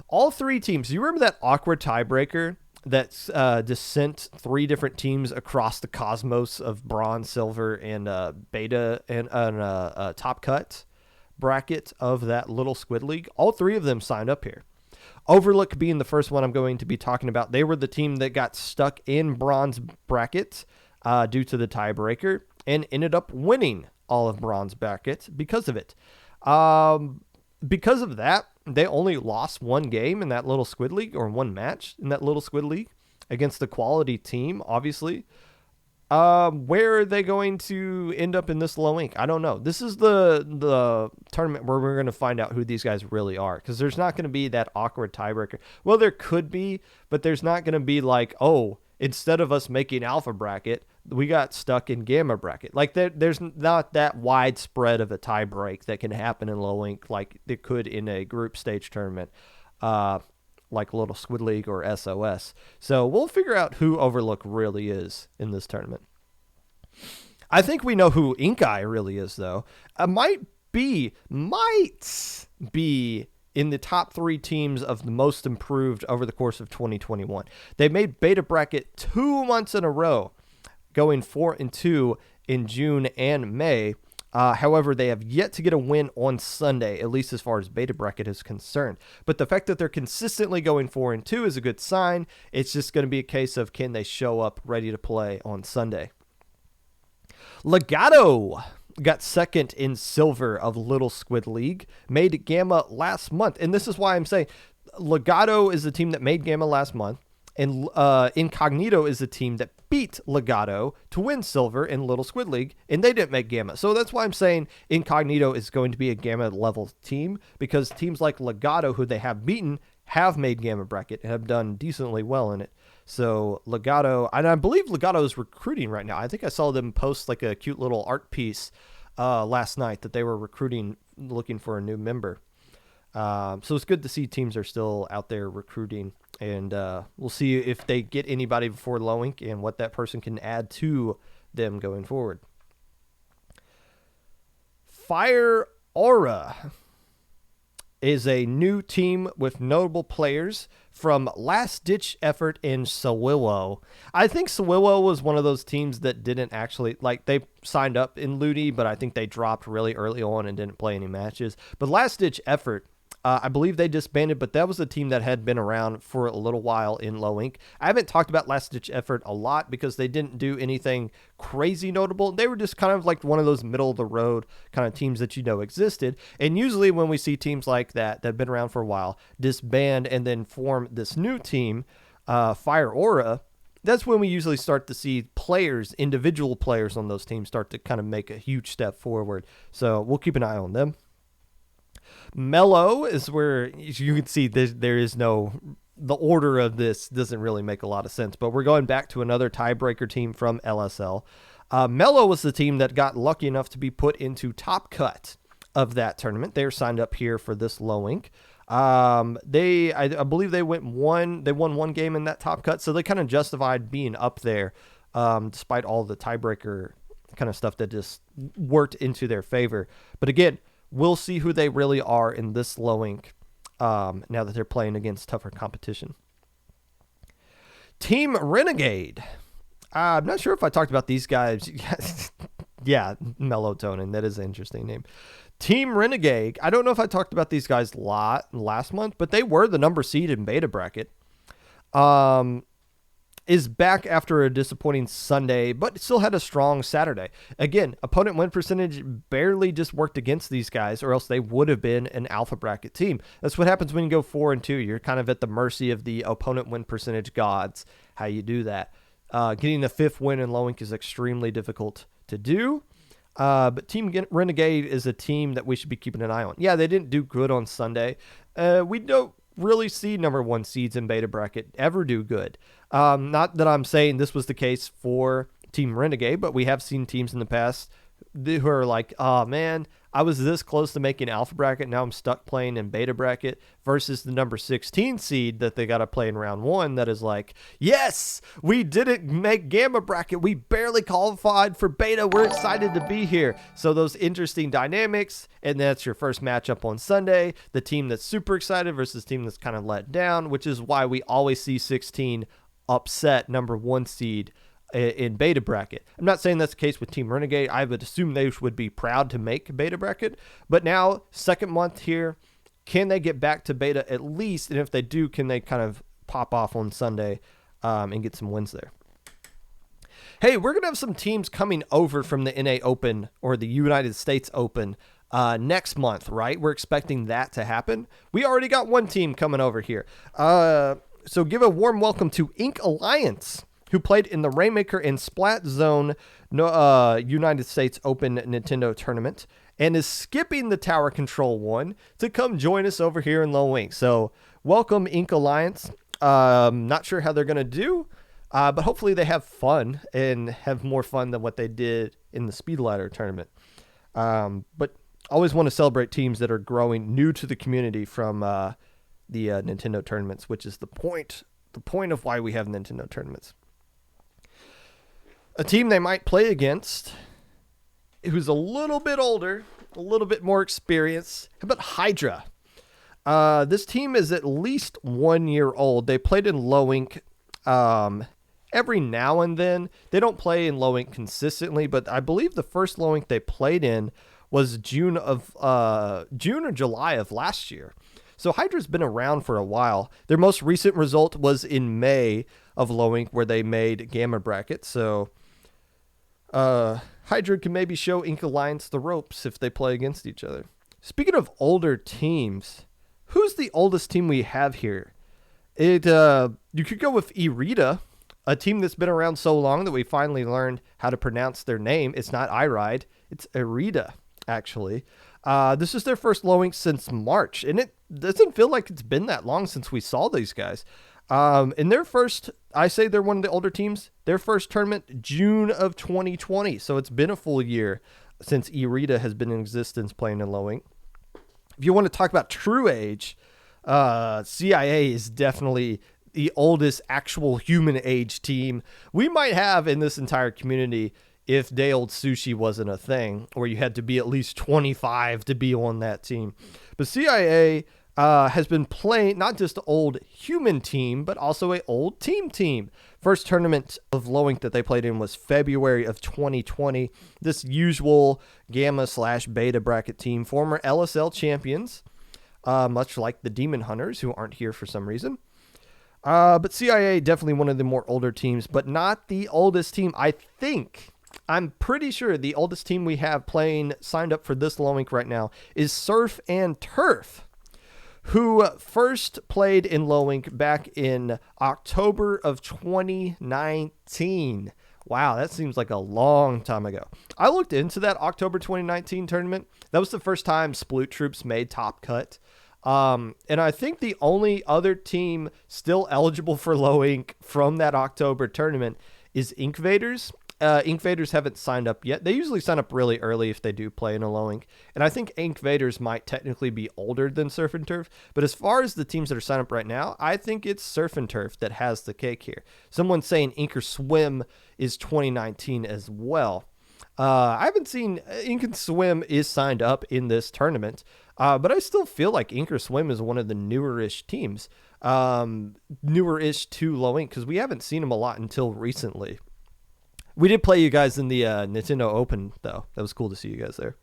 Speaker 1: All three teams, you remember that awkward tiebreaker that's just sent three different teams across the cosmos of bronze, silver, and beta and top cut bracket of that Little Squid League? All three of them signed up here. Overlook being the first one I'm going to be talking about. They were the team that got stuck in bronze brackets due to the tiebreaker and ended up winning all of bronze brackets because of it. Because of that, they only lost one game in that Little Squid League, or one match in that Little Squid League against a quality team, obviously. Where are they going to end up in this low ink? I don't know. This is the tournament where we're going to find out who these guys really are, because there's not going to be that awkward tiebreaker. Well, there could be, but there's not going to be like, oh, instead of us making alpha bracket, we got stuck in gamma bracket. Like there's not that widespread of a tie break that can happen in low ink like it could in a group stage tournament. Like Little Squid League or SOS. So we'll figure out who Overlook really is in this tournament. I think we know who Ink Eye really is, though. Might be in the top three teams of the most improved over the course of 2021. They made beta bracket 2 months in a row, going 4-2 in June and May. However, they have yet to get a win on Sunday, at least as far as beta bracket is concerned. But the fact that they're consistently going 4-2 is a good sign. It's just going to be a case of, can they show up ready to play on Sunday? Legato got second in silver of Little Squid League, made Gamma last month. And this is why I'm saying Legato is the team that made Gamma last month. And Incognito is the team that beat Legato to win silver in Little Squid League, and they didn't make Gamma. So that's why I'm saying Incognito is going to be a Gamma level team, because teams like Legato, who they have beaten, have made Gamma bracket and have done decently well in it. So Legato, and I believe Legato is recruiting right now. I think I saw them post like a cute little art piece last night that they were recruiting, looking for a new member. So it's good to see teams are still out there recruiting, and we'll see if they get anybody before low ink and what that person can add to them going forward. Fire Aura is a new team with notable players from Last Ditch Effort in Sawillo. I think Sawillo was one of those teams that didn't actually, like, they signed up in Looney, but I think they dropped really early on and didn't play any matches. But Last Ditch Effort, I believe they disbanded, but that was a team that had been around for a little while in low ink. I haven't talked about Last Ditch Effort a lot because they didn't do anything crazy notable. They were just kind of like one of those middle of the road kind of teams that you know existed. And usually when we see teams like that have been around for a while disband and then form this new team, Fire Aura, that's when we usually start to see players, individual players on those teams start to kind of make a huge step forward. So we'll keep an eye on them. Mellow is where you can see there is no, the order of this doesn't really make a lot of sense, but we're going back to another tiebreaker team from LSL. Mellow was the team that got lucky enough to be put into top cut of that tournament. They're signed up here for this low ink. I believe they won one game in that top cut, so they kind of justified being up there, despite all the tiebreaker kind of stuff that just worked into their favor. But again, we'll see who they really are in this low ink now that they're playing against tougher competition. Team Renegade. I'm not sure if I talked about these guys. Yeah, Melatonin. That is an interesting name. Team Renegade. I don't know if I talked about these guys last month, but they were the number seed in beta bracket. Is back after a disappointing Sunday, but still had a strong Saturday. Again, opponent win percentage barely just worked against these guys, or else they would have been an alpha bracket team. That's what happens when you go 4-2. You're kind of at the mercy of the opponent win percentage gods, how you do that. Getting the 5th win in low ink is extremely difficult to do. But Team Renegade is a team that we should be keeping an eye on. Yeah, they didn't do good on Sunday. We know really see number 1 seeds in beta bracket ever do good. Not that I'm saying this was the case for Team Renegade, but we have seen teams in the past who are like, oh man, I was this close to making alpha bracket. Now I'm stuck playing in beta bracket, versus the number 16 seed that they got to play in round 1. That is like, yes, we didn't make gamma bracket. We barely qualified for beta. We're excited to be here. So those interesting dynamics. And that's your first matchup on Sunday. The team that's super excited versus team that's kind of let down, which is why we always see 16 upset number 1 seed in beta bracket. I'm not saying that's the case with Team Renegade. I would assume they would be proud to make beta bracket, but now second month here, can they get back to beta at least? And if they do, can they kind of pop off on Sunday and get some wins there? Hey, we're going to have some teams coming over from the NA Open or the United States Open next month, right? We're expecting that to happen. We already got one team coming over here. So give a warm welcome to Ink Alliance, who played in the Rainmaker and Splat Zone United States Open Nintendo Tournament and is skipping the Tower Control 1 to come join us over here in Low Wing. So welcome, Ink Alliance. Not sure how they're going to do, but hopefully they have fun and have more fun than what they did in the Speed Ladder Tournament. But always want to celebrate teams that are growing new to the community from the Nintendo tournaments, which is the point of why we have Nintendo tournaments. A team they might play against who's a little bit older, a little bit more experienced. How about Hydra? This team is at least 1 year old. They played in Low Ink every now and then. They don't play in Low Ink consistently, but I believe the first Low Ink they played in was June or July of last year. So Hydra's been around for a while. Their most recent result was in May of Low Ink, where they made Gamma Bracket. So Hydra can maybe show Ink Alliance the ropes if they play against each other. Speaking of older teams, who's the oldest team we have here? You could go with Irida, a team that's been around so long that we finally learned how to pronounce their name. It's not Iride, it's Irida, actually. This is their first Low Ink since March, and it doesn't feel like it's been that long since we saw these guys. In their first, I say they're one of the older teams, their first tournament, June of 2020. So it's been a full year since Irida has been in existence playing in Low Ink. If you want to talk about true age, CIA is definitely the oldest actual human age team we might have in this entire community if Day Old Sushi wasn't a thing, or you had to be at least 25 to be on that team. But CIA has been playing not just an old human team, but also an old team. First tournament of Low Ink that they played in was February of 2020. This usual Gamma/Beta bracket team, former LSL champions, much like the Demon Hunters, who aren't here for some reason. But CIA, definitely one of the more older teams, but not the oldest team. I'm pretty sure the oldest team we have playing signed up for this Low Ink right now is Surf and Turf, who first played in Low Ink back in October of 2019. Wow, that seems like a long time ago. I looked into that October 2019 tournament. That was the first time Sploot Troops made Top Cut. And I think the only other team still eligible for Low Ink from that October tournament is Inkvaders. Inkvaders haven't signed up yet. They usually sign up really early if they do play in a Low Ink. And I think Inkvaders might technically be older than Surf and Turf. But as far as the teams that are signed up right now, I think it's Surf and Turf that has the cake here. Someone's saying Ink or Swim is 2019 as well. I haven't seen Ink and Swim is signed up in this tournament. But I still feel like Ink or Swim is one of the newer-ish teams. Newer-ish to Low Ink, because we haven't seen them a lot until recently. We did play you guys in the Nintendo Open, though. That was cool to see you guys there.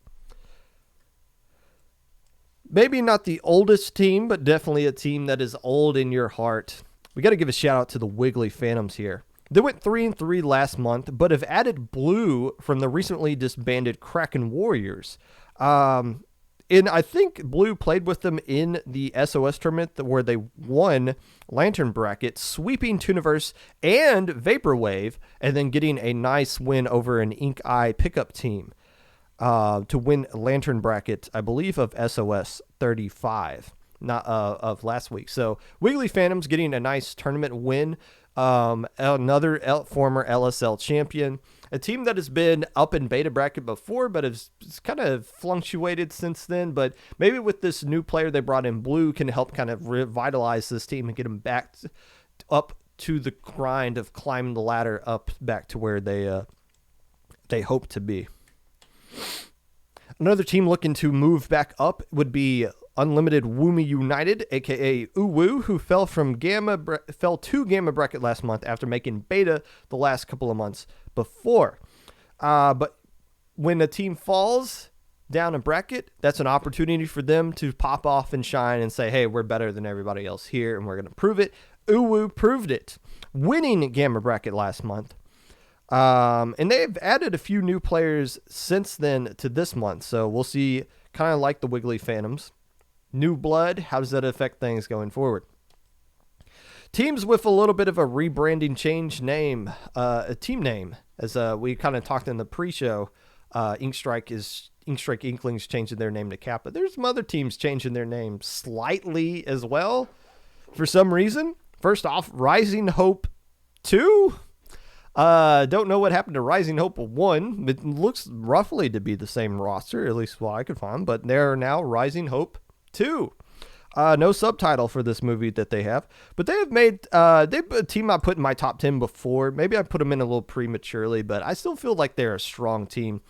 Speaker 1: Maybe not the oldest team, but definitely a team that is old in your heart. We got to give a shout out to the Wiggly Phantoms here. They went 3-3 last month, but have added Blue from the recently disbanded Kraken Warriors. And I think Blue played with them in the SOS tournament where they won Lantern Bracket, sweeping Tuniverse and Vaporwave, and then getting a nice win over an Ink Eye pickup team to win Lantern Bracket, I believe, of SOS 35. not of last week. So Wiggly Phantoms getting a nice tournament win. Another former LSL champion, a team that has been up in beta bracket before, but has kind of fluctuated since then. But maybe with this new player they brought in, Blue, can help kind of revitalize this team and get them back up to the grind of climbing the ladder up back to where they hope to be. Another team looking to move back up would be Unlimited Woomy United, aka Uwu, who fell to Gamma bracket last month after making beta the last couple of months before. But when a team falls down a bracket, that's an opportunity for them to pop off and shine and say, hey, we're better than everybody else here, and we're going to prove it. Uwu proved it, winning Gamma bracket last month. And they've added a few new players since then to this month, so we'll see, kind of like the Wiggly Phantoms. New blood, how does that affect things going forward? Teams with a little bit of a rebranding change name, a team name, as we kind of talked in the pre-show, Inkstrike Inklings changing their name to Kappa. There's some other teams changing their name slightly as well, for some reason. First off, Rising Hope 2. Don't know what happened to Rising Hope 1. It looks roughly to be the same roster, at least what I could find, but they're now Rising Hope 2. No subtitle for this movie that they have, but they have made they've a team I put in my top 10 before. Maybe I put them in a little prematurely, but I still feel like they're a strong team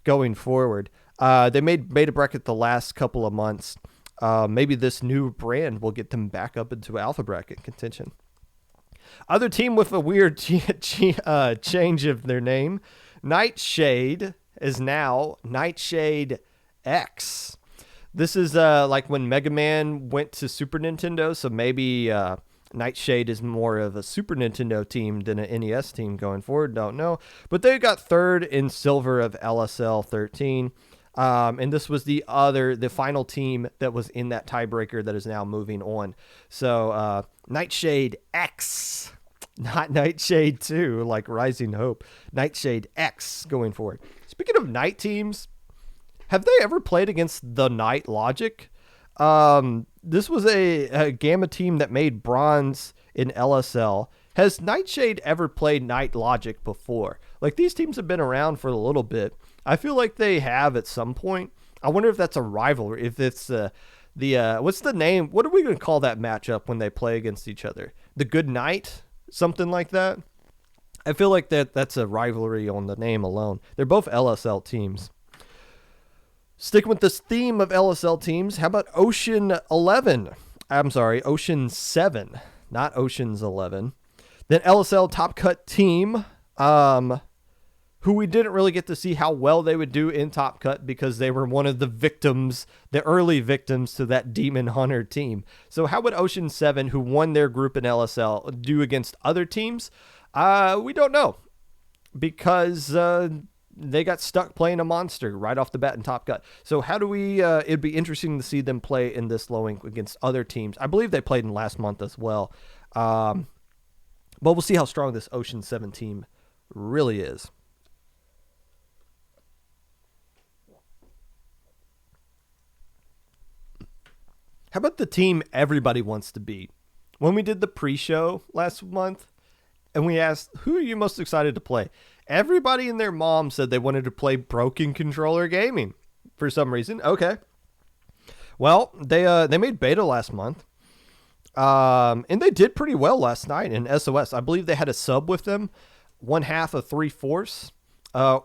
Speaker 1: going forward. They made beta bracket the last couple of months. Maybe this new brand will get them back up into alpha bracket contention. Other team with a weird change of their name, Nightshade, is now Nightshade X. This is like when Mega Man went to Super Nintendo, so maybe Nightshade is more of a Super Nintendo team than an NES team going forward. Don't know. But they got third in silver of LSL 13. And this was the final team that was in that tiebreaker that is now moving on. So Nightshade X, not Nightshade 2, like Rising Hope. Nightshade X going forward. Speaking of night teams, have they ever played against the Night Logic? This was a Gamma team that made bronze in LSL. Has Nightshade ever played Night Logic before? Like, these teams have been around for a little bit. I feel like they have at some point. I wonder if that's a rivalry. If it's what's the name? What are we going to call that matchup when they play against each other? The Good Night? Something like that? I feel like that's a rivalry on the name alone. They're both LSL teams. Sticking with this theme of LSL teams, how about Ocean 7, not Ocean's 11. Then LSL Top Cut team, who we didn't really get to see how well they would do in Top Cut because they were one of the victims, the early victims to that Demon Hunter team. So how would Ocean 7, who won their group in LSL, do against other teams? We don't know, because they got stuck playing a monster right off the bat in Top Cut. So how do we, it'd be interesting to see them play in this low ink against other teams. I believe they played in last month as well. But we'll see how strong this Ocean 7 team really is. How about the team everybody wants to beat? When we did the pre-show last month and we asked, who are you most excited to play? Everybody and their mom said they wanted to play Broken Controller Gaming for some reason. Okay. Well, they made beta last month. And they did pretty well last night in SOS. I believe they had a sub with them, 1/2 of 3/4,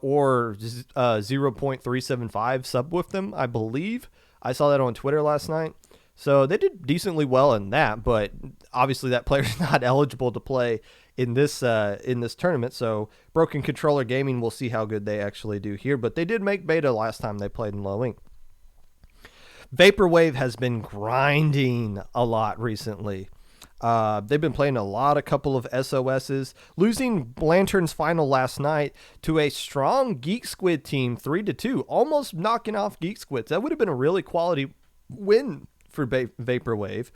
Speaker 1: or 0.375 sub with them, I believe. I saw that on Twitter last night. So they did decently well in that, but obviously that player is not eligible to play in this tournament. So Broken Controller Gaming, we'll see how good they actually do here. But they did make beta last time they played in low ink. Vaporwave has been grinding a lot recently. They've been playing a couple of SOSs, losing Lantern's final last night to a strong Geek Squid team, 3-2, almost knocking off Geek Squids. That would have been a really quality win for Vaporwave,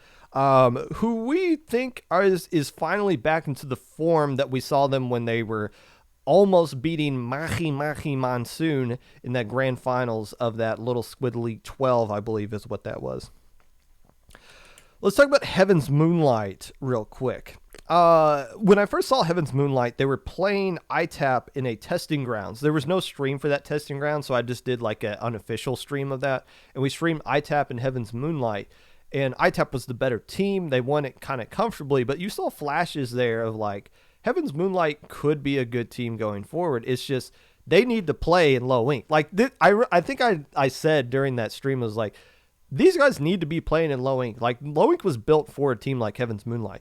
Speaker 1: who we think is finally back into the form that we saw them when they were almost beating Mahi Monsoon in that grand finals of that Little Squid League 12, I believe is what that was. Let's talk about Heaven's Moonlight real quick. When I first saw Heaven's Moonlight, they were playing ITAP in a testing grounds. There was no stream for that testing ground, so I just did like an unofficial stream of that. And we streamed ITAP and Heaven's Moonlight. And ITAP was the better team. They won it kind of comfortably, but you saw flashes there of like, Heaven's Moonlight could be a good team going forward. It's just, they need to play in low ink. Like, I think I said during that stream, was like, these guys need to be playing in low ink. Like, low ink was built for a team like Heaven's Moonlight.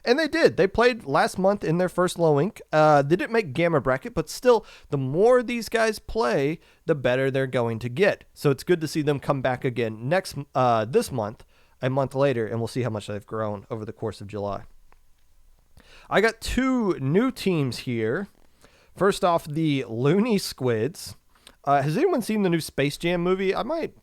Speaker 1: And they did. They played last month in their first low ink. They didn't make Gamma Bracket, but still, the more these guys play, the better they're going to get. So it's good to see them come back again this month, a month later, and we'll see how much they've grown over the course of July. I got 2 new teams here. First off, the Looney Squids. Has anyone seen the new Space Jam movie? I might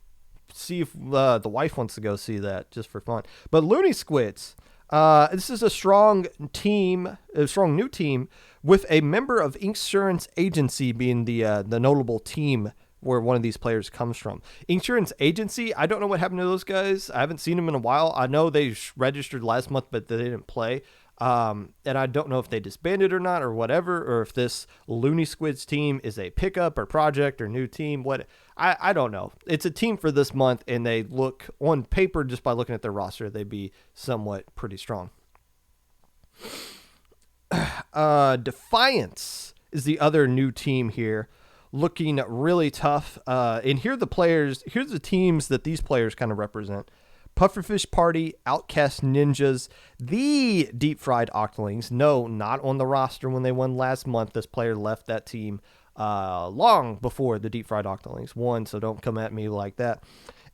Speaker 1: see if the wife wants to go see that just for fun. But Looney Squids, this is a strong new team with a member of Insurance Agency being the notable team where one of these players comes from. Insurance Agency, I don't know what happened to those guys. I haven't seen them in a while. I know they registered last month, but they didn't play. And I don't know if they disbanded or not or whatever, or if this Looney Squids team is a pickup or project or new team. I don't know. It's a team for this month, and they look on paper, just by looking at their roster, they'd be somewhat pretty strong. Defiance is the other new team here, looking really tough. And here's the teams that these players kind of represent. Pufferfish Party, Outcast Ninjas, the Deep Fried Octolings. No, not on the roster when they won last month. This player left that team long before the Deep Fried Octolings won, so don't come at me like that.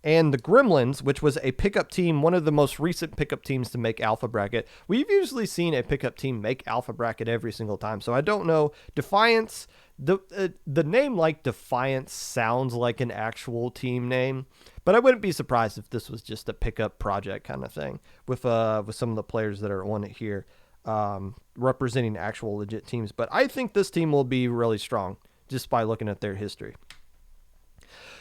Speaker 1: And the Gremlins, which was a pickup team, one of the most recent pickup teams to make Alpha Bracket. We've usually seen a pickup team make Alpha Bracket every single time, so I don't know. Defiance, the name like Defiance sounds like an actual team name, but I wouldn't be surprised if this was just a pickup project kind of thing with some of the players that are on it here, representing actual legit teams. But I think this team will be really strong just by looking at their history.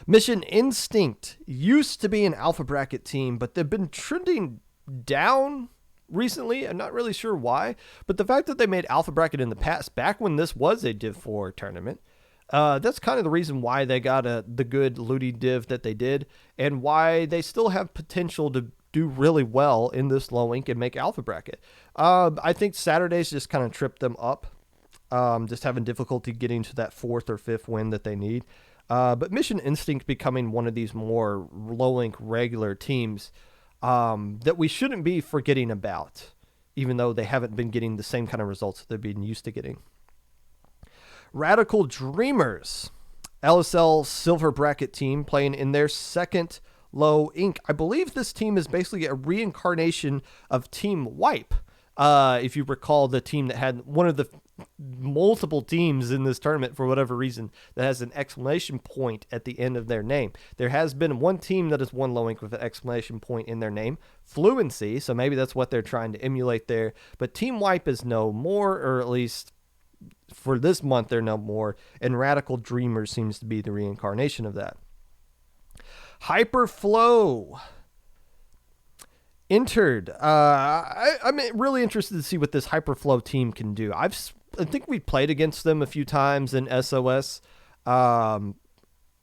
Speaker 1: Mission Instinct used to be an Alpha Bracket team, but they've been trending down recently. I'm not really sure why, but the fact that they made Alpha Bracket in the past, back when this was a Div 4 tournament, that's kind of the reason why they got the good Looney Div that they did, and why they still have potential to do really well in this low ink and make Alpha Bracket. I think Saturdays just kind of tripped them up, just having difficulty getting to that 4th or 5th win that they need. But Mission Instinct becoming one of these more low ink regular teams that we shouldn't be forgetting about, even though they haven't been getting the same kind of results that they've been used to getting. Radical Dreamers, LSL Silver Bracket team, playing in their second low ink. I believe this team is basically a reincarnation of Team Wipe. If you recall, the team that had one of the multiple teams in this tournament for whatever reason that has an exclamation point at the end of their name. There has been one team that has won low ink with an exclamation point in their name, Fluency, so maybe that's what they're trying to emulate there. But Team Wipe is no more, or at least for this month they're no more, and Radical Dreamers seems to be the reincarnation of that. Hyperflow entered. I'm really interested to see what this Hyperflow team can do. I think we played against them a few times in SOS, and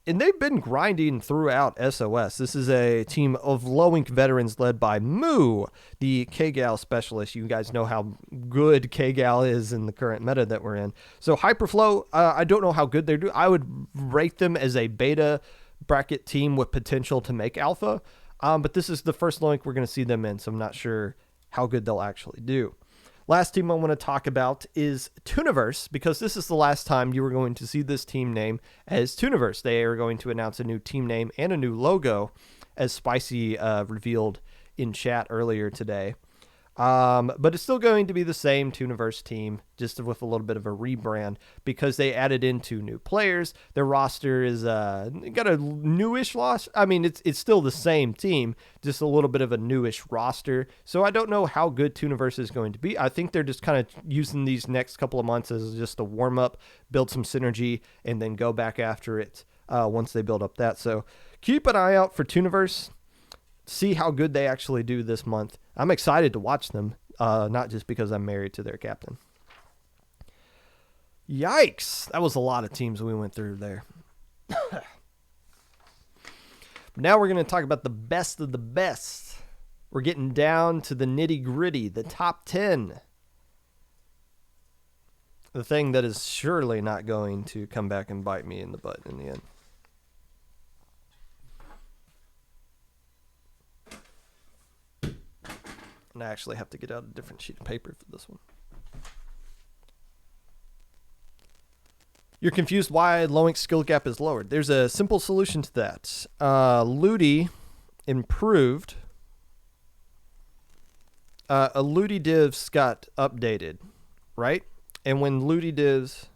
Speaker 1: they've been grinding throughout SOS. This is a team of low ink veterans led by Moo, the K-Gal specialist. You guys know how good K-Gal is in the current meta that we're in. So Hyperflow, I don't know how good they're doing. I would rate them as a beta bracket team with potential to make alpha. But this is the first low ink we're going to see them in, so I'm not sure how good they'll actually do. Last team I want to talk about is Tuniverse, because this is the last time you are going to see this team name as Tuniverse. They are going to announce a new team name and a new logo, as Spicy revealed in chat earlier today. But it's still going to be the same Tuniverse team, just with a little bit of a rebrand, because they added in 2 new players. Their roster is got a newish roster. I mean, it's still the same team, just a little bit of a newish roster. So I don't know how good Tuniverse is going to be. I think they're just kind of using these next couple of months as just a warm up, build some synergy, and then go back after it once they build up that. So keep an eye out for Tuniverse. See how good they actually do this month. I'm excited to watch them, not just because I'm married to their captain. Yikes. That was a lot of teams we went through there. Now we're going to talk about the best of the best. We're getting down to the nitty gritty, the top 10. The thing that is surely not going to come back and bite me in the butt in the end. And I actually have to get out a different sheet of paper for this one. You're confused why Lowink's skill gap is lowered. There's a simple solution to that. Ludi improved. Ludi divs got updated, right? And when Ludi divs...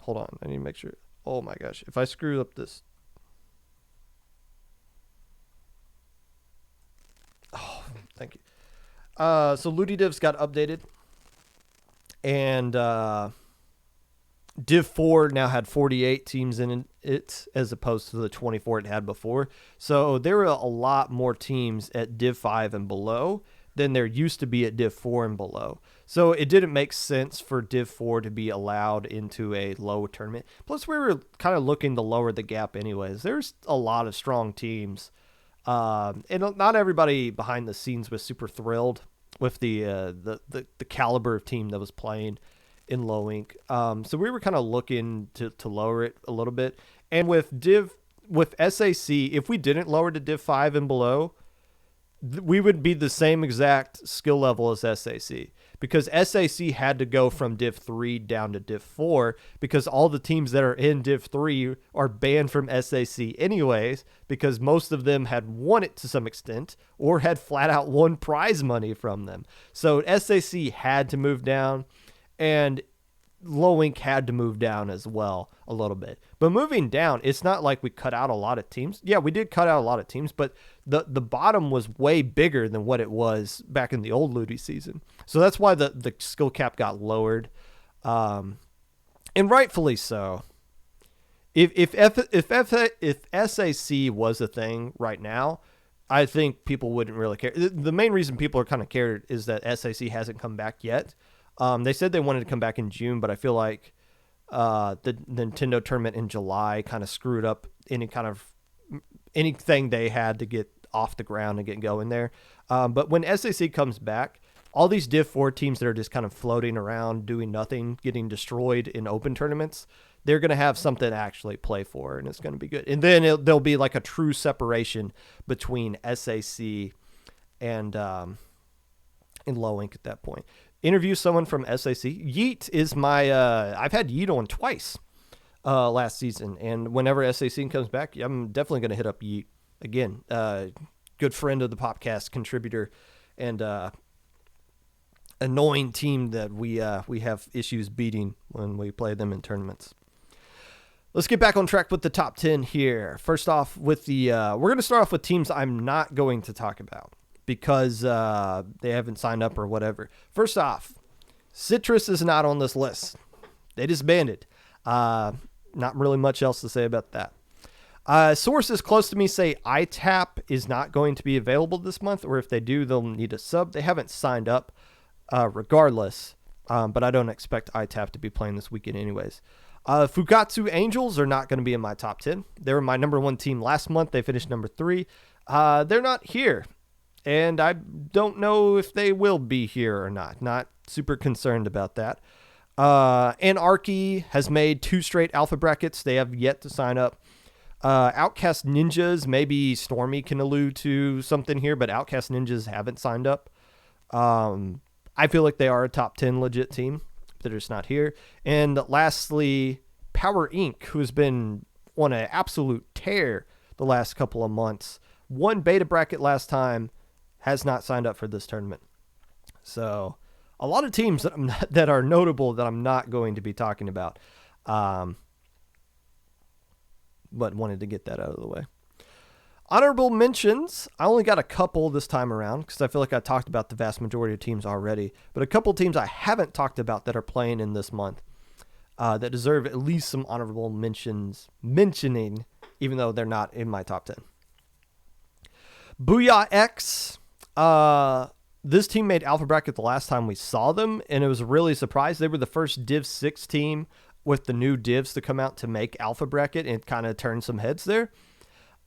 Speaker 1: Hold on, I need to make sure. Oh my gosh, if I screw up this... Oh, thank you. So Ludi divs got updated. And... Div 4 now had 48 teams in it as opposed to the 24 it had before. So there were a lot more teams at Div 5 and below than there used to be at Div 4 and below. So it didn't make sense for Div 4 to be allowed into a low tournament. Plus, we were kind of looking to lower the gap anyways. There's a lot of strong teams. And not everybody behind the scenes was super thrilled with the caliber of team that was playing in Lowink. So we were kind of looking to lower it a little bit. And with SAC, if we didn't lower to Div 5 and below, we would be the same exact skill level as SAC, because SAC had to go from Div 3 down to Div 4 because all the teams that are in Div 3 are banned from SAC anyways, because most of them had won it to some extent or had flat out won prize money from them. So SAC had to move down. And Lowink had to move down as well a little bit. But moving down, it's not like we cut out a lot of teams. Yeah, we did cut out a lot of teams, but the bottom was way bigger than what it was back in the old Ludi season. So that's why the skill cap got lowered. And rightfully so. If SAC was a thing right now, I think people wouldn't really care. The main reason people are kind of cared is that SAC hasn't come back yet. They said they wanted to come back in June, but I feel like the Nintendo tournament in July kind of screwed up anything they had to get off the ground and get going there. But when SAC comes back, all these Div 4 teams that are just kind of floating around, doing nothing, getting destroyed in open tournaments, they're going to have something to actually play for, and it's going to be good. And then there'll be like a true separation between SAC and Lowink at that point. Interview someone from SAC. Yeet is my... I've had Yeet on twice last season, and whenever SAC comes back, I'm definitely going to hit up Yeet again. Good friend of the Popcast, contributor, and annoying team that we have issues beating when we play them in tournaments. Let's get back on track with the top 10 here. First off, with we're going to start off with teams I'm not going to talk about because they haven't signed up or whatever. First off, Citrus is not on this list. They disbanded. Not really much else to say about that. Sources close to me say ITAP is not going to be available this month, or if they do, they'll need a sub. They haven't signed up regardless, but I don't expect ITAP to be playing this weekend anyways. Fugatsu Angels are not going to be in my top 10. They were my number 1 team last month. They finished number 3. They're not here. And I don't know if they will be here or not. Not super concerned about that. Anarchy has made 2 straight alpha brackets. They have yet to sign up. Outcast Ninjas, maybe Stormy can allude to something here, but Outcast Ninjas haven't signed up. I feel like they are a top 10 legit team. They're just not here. And lastly, Power Inc., who has been on an absolute tear the last couple of months. Won beta bracket last time. Has not signed up for this tournament. So a lot of teams that are notable that I'm not going to be talking about. But wanted to get that out of the way. Honorable mentions. I only got a couple this time around because I feel like I talked about the vast majority of teams already. But a couple teams I haven't talked about that are playing in this month that deserve at least some honorable mentioning, even though they're not in my top 10. Booyah X. This team made Alpha Bracket the last time we saw them, and it was really surprised. They were the first Div 6 team with the new divs to come out to make Alpha Bracket, and kind of turned some heads there.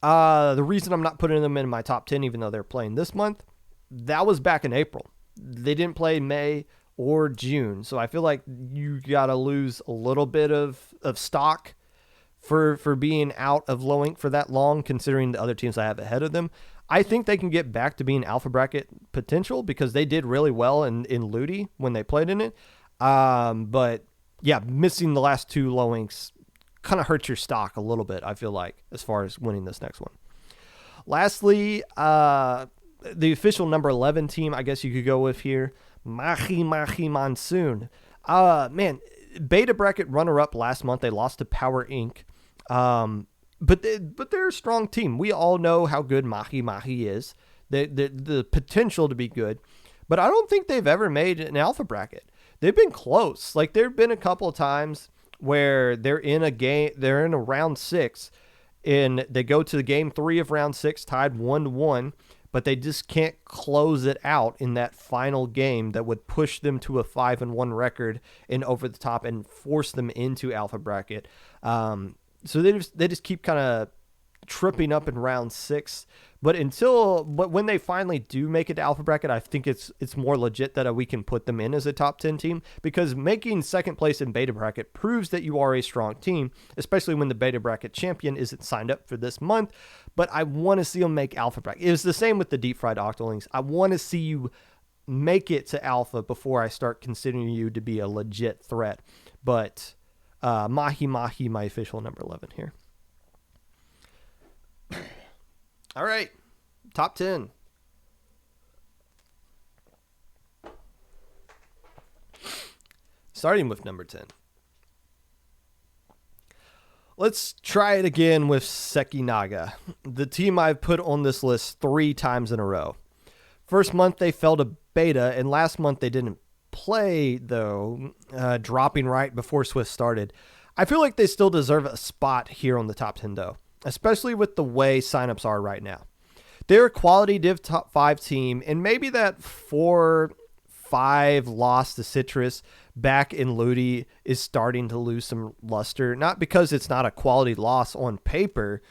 Speaker 1: The reason I'm not putting them in my top 10, even though they're playing this month, that was back in April. They didn't play in May or June, so I feel like you got to lose a little bit of stock for being out of low ink for that long, considering the other teams I have ahead of them. I think they can get back to being Alpha Bracket potential because they did really well in Looney when they played in it. But yeah, missing the last two low inks kind of hurts your stock a little bit, I feel like, as far as winning this next one. Lastly, the official number 11 team, I guess you could go with here, Mahi Monsoon. Man, Beta Bracket runner-up last month. They lost to Power Inc. But they're a strong team. We all know how good Mahi is. The potential to be good. But I don't think they've ever made an Alpha Bracket. They've been close. Like, there have been a couple of times where they're in a round 6, and they go to the game 3 of round 6 tied 1-1, but they just can't close it out in that final game that would push them to a 5-1 record and over the top and force them into Alpha Bracket. So they just keep kind of tripping up in round 6. But when they finally do make it to Alpha Bracket, I think it's more legit that we can put them in as a top 10 team, because making second place in Beta Bracket proves that you are a strong team, especially when the Beta Bracket champion isn't signed up for this month. But I want to see them make Alpha Bracket. It was the same with the Deep Fried Octolings. I want to see you make it to Alpha before I start considering you to be a legit threat. But Mahi, my official number 11 here. All right, top 10. Starting with number 10. Let's try it again with Sekinaga, the team I've put on this list 3 times in a row. First month they fell to Beta, and last month they didn't play, though, dropping right before Swift started. I feel like they still deserve a spot here on the top 10, though, especially with the way signups are right now. They're a quality Div top 5 team, and maybe that 4-5 loss to Citrus back in Ludi is starting to lose some luster, not because it's not a quality loss on paper,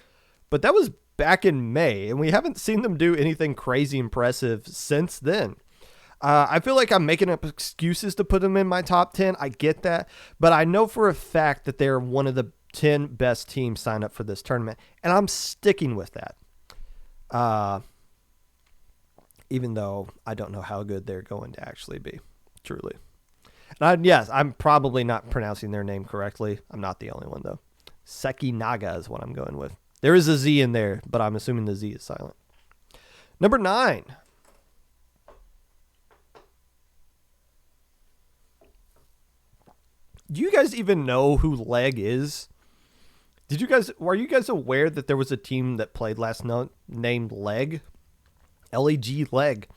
Speaker 1: but that was back in May, and we haven't seen them do anything crazy impressive since then. I feel like I'm making up excuses to put them in my top 10. I get that, but I know for a fact that they're one of the 10 best teams signed up for this tournament, and I'm sticking with that. Even though I don't know how good they're going to actually be, truly. And yes, I'm probably not pronouncing their name correctly. I'm not the only one, though. Sekinaga is what I'm going with. There is a Z in there, but I'm assuming the Z is silent. Number 9. Do you guys even know who Leg is? Were you guys aware that there was a team that played last night named Leg? Leg Leg.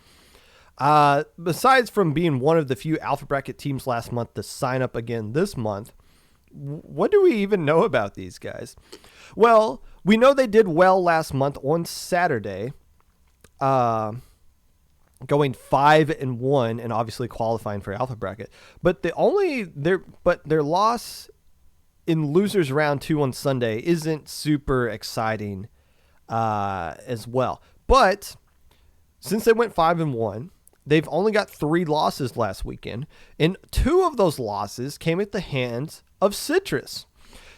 Speaker 1: Besides from being one of the few Alpha Bracket teams last month to sign up again this month, what do we even know about these guys? Well, we know they did well last month on Saturday, going 5-1 and obviously qualifying for Alpha Bracket. But their loss in losers round 2 on Sunday isn't super exciting as well. But since they went 5-1, they've only got 3 losses last weekend, and 2 of those losses came at the hands of Citrus.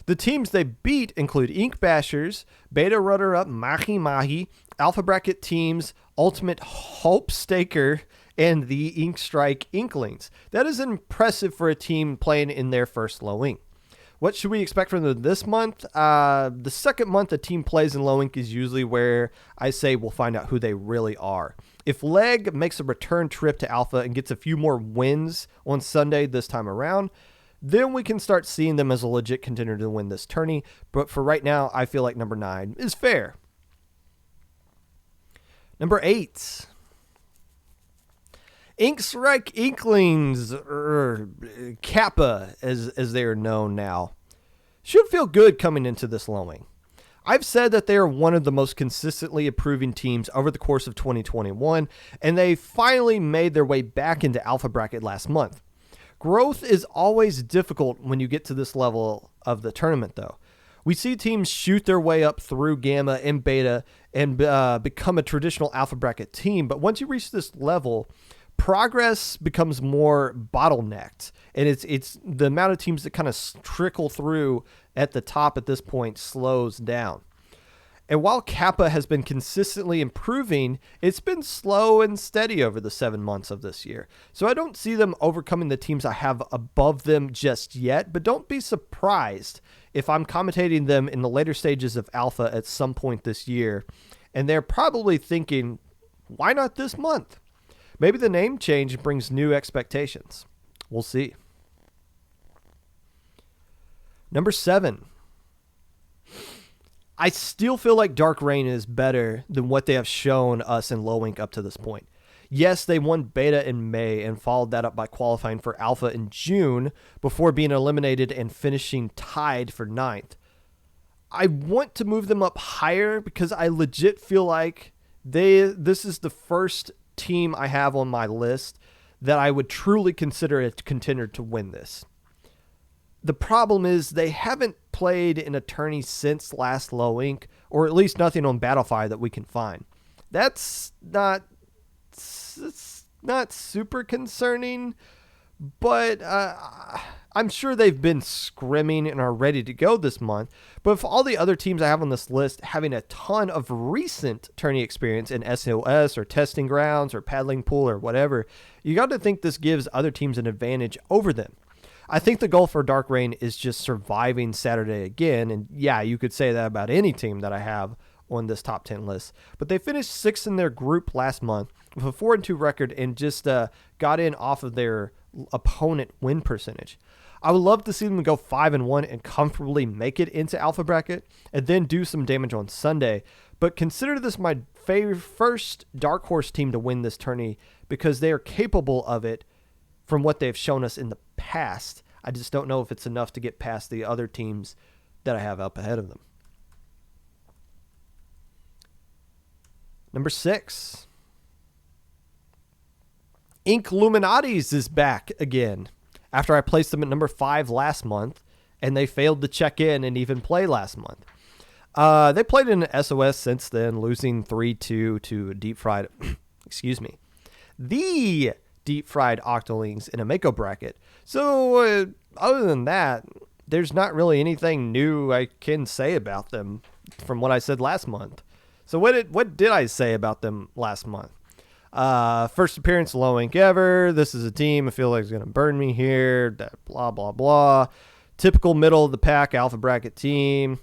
Speaker 1: The teams they beat include Ink Bashers, Beta runner-up Mahi, Alpha Bracket teams Ultimate Hope Staker, and the Ink Strike Inklings. That is impressive for a team playing in their first low ink. What should we expect from them this month? The second month a team plays in low ink is usually where I say we'll find out who they really are. If Leg makes a return trip to Alpha and gets a few more wins on Sunday this time around, then we can start seeing them as a legit contender to win this tourney. But for right now, I feel like number 9 is fair. Number 8. Ink Strike Inklings, or Kappa as they are known now, should feel good coming into this low ink. I've said that they are one of the most consistently improving teams over the course of 2021, and they finally made their way back into Alpha Bracket last month. Growth is always difficult when you get to this level of the tournament, though. We see teams shoot their way up through Gamma and Beta and become a traditional Alpha Bracket team, but once you reach this level, progress becomes more bottlenecked, and it's the amount of teams that kind of trickle through at the top at this point slows down. And while Kappa has been consistently improving, it's been slow and steady over the 7 months of this year. So I don't see them overcoming the teams I have above them just yet, but don't be surprised if I'm commentating them in the later stages of Alpha at some point this year, and they're probably thinking, why not this month? Maybe the name change brings new expectations. We'll see. Number 7. I still feel like Dark Reign is better than what they have shown us in Low Ink up to this point. Yes, they won Beta in May and followed that up by qualifying for Alpha in June before being eliminated and finishing tied for 9th. I want to move them up higher because I legit feel like this is the first team I have on my list that I would truly consider a contender to win this. The problem is they haven't played in a tourney since last Low Ink, or at least nothing on Battlefire that we can find. That's not super concerning, but I'm sure they've been scrimming and are ready to go this month. But if all the other teams I have on this list having a ton of recent tourney experience in SOS or Testing Grounds or Paddling Pool or whatever, you got to think this gives other teams an advantage over them. I think the goal for Dark Reign is just surviving Saturday again. And yeah, you could say that about any team that I have on this top 10 list. But they finished 6th in their group last month with a 4-2 record and just got in off of their opponent win percentage. I would love to see them go 5-1 and comfortably make it into Alpha Bracket and then do some damage on Sunday. But consider this my first Dark Horse team to win this tourney because they are capable of it from what they've shown us in the past. I just don't know if it's enough to get past the other teams that I have up ahead of them. Number 6. Ink Illuminatis is back again after I placed them at number 5 last month, and they failed to check in and even play last month. They played in an SOS since then, losing 3-2 to Deep Fried, the Deep Fried Octolings in a Mako bracket. So other than that, there's not really anything new I can say about them from what I said last month. So what did I say about them last month? First appearance Low Ink ever. This is a team I feel like is going to burn me here. Blah, blah, blah. Typical middle of the pack Alpha Bracket team.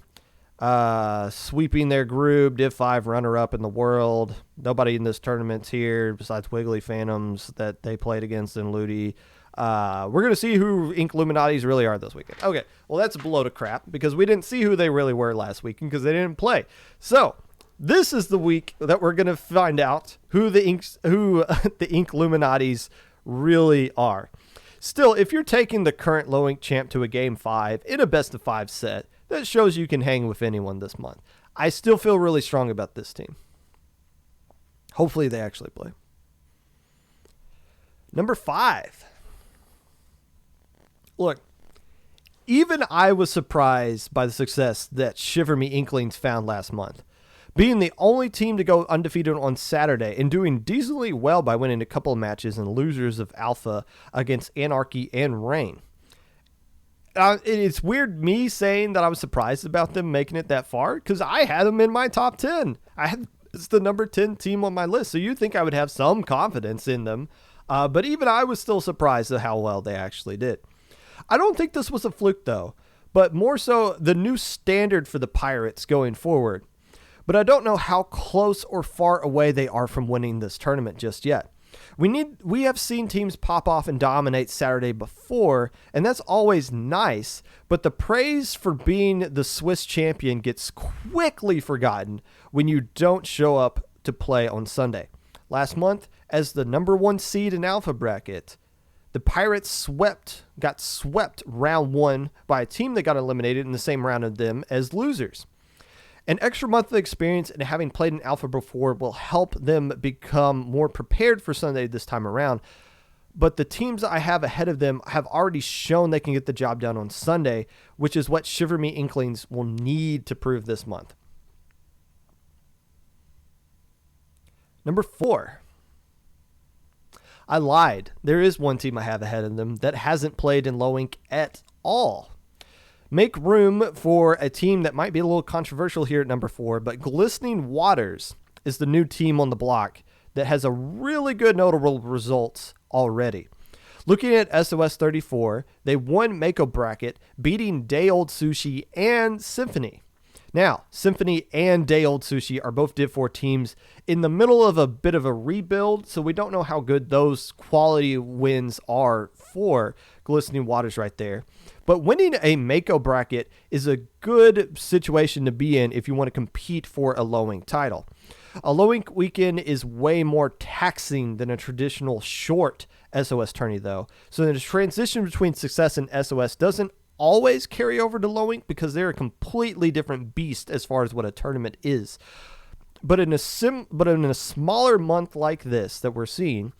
Speaker 1: Sweeping their group. Div 5 runner-up in the world. Nobody in this tournament's here besides Wiggly Phantoms that they played against in Ludi. We're going to see who Ink Illuminatis really are this weekend. Okay, well, that's a load of crap because we didn't see who they really were last weekend because they didn't play. So this is the week that we're going to find out who the Ink Illuminatis really are. Still, if you're taking the current Low Ink champ to a Game 5 in a best-of-5 set, that shows you can hang with anyone this month. I still feel really strong about this team. Hopefully they actually play. Number 5. Look, even I was surprised by the success that Shiver Me Inklings found last month. Being the only team to go undefeated on Saturday and doing decently well by winning a couple of matches and losers of Alpha against Anarchy and Rain. It's weird me saying that I was surprised about them making it that far because I had them in my top 10. It's the number 10 team on my list, so you'd think I would have some confidence in them. But even I was still surprised at how well they actually did. I don't think this was a fluke, though, but more so the new standard for the Pirates going forward. But I don't know how close or far away they are from winning this tournament just yet. We have seen teams pop off and dominate Saturday before, and that's always nice, but the praise for being the Swiss champion gets quickly forgotten when you don't show up to play on Sunday. Last month, as the number 1 seed in Alpha Bracket, the Pirates got swept round 1 by a team that got eliminated in the same round of them as losers. An extra month of experience and having played in Alpha before will help them become more prepared for Sunday this time around. But the teams I have ahead of them have already shown they can get the job done on Sunday, which is what Shiver Me Inklings will need to prove this month. Number 4. I lied. There is one team I have ahead of them that hasn't played in low ink at all. Make room for a team that might be a little controversial here at number 4, but Glistening Waters is the new team on the block that has a really good notable results already. Looking at SOS 34, they won Mako bracket, beating Day Old Sushi and Symphony. Now, Symphony and Day Old Sushi are both Div 4 teams in the middle of a bit of a rebuild, so we don't know how good those quality wins are for Glistening Waters right there. But winning a Mako bracket is a good situation to be in if you want to compete for a low ink title. A low ink weekend is way more taxing than a traditional short SOS tourney though. So the transition between success and SOS doesn't always carry over to low ink because they're a completely different beast as far as what a tournament is. But in a smaller month like this that we're seeing,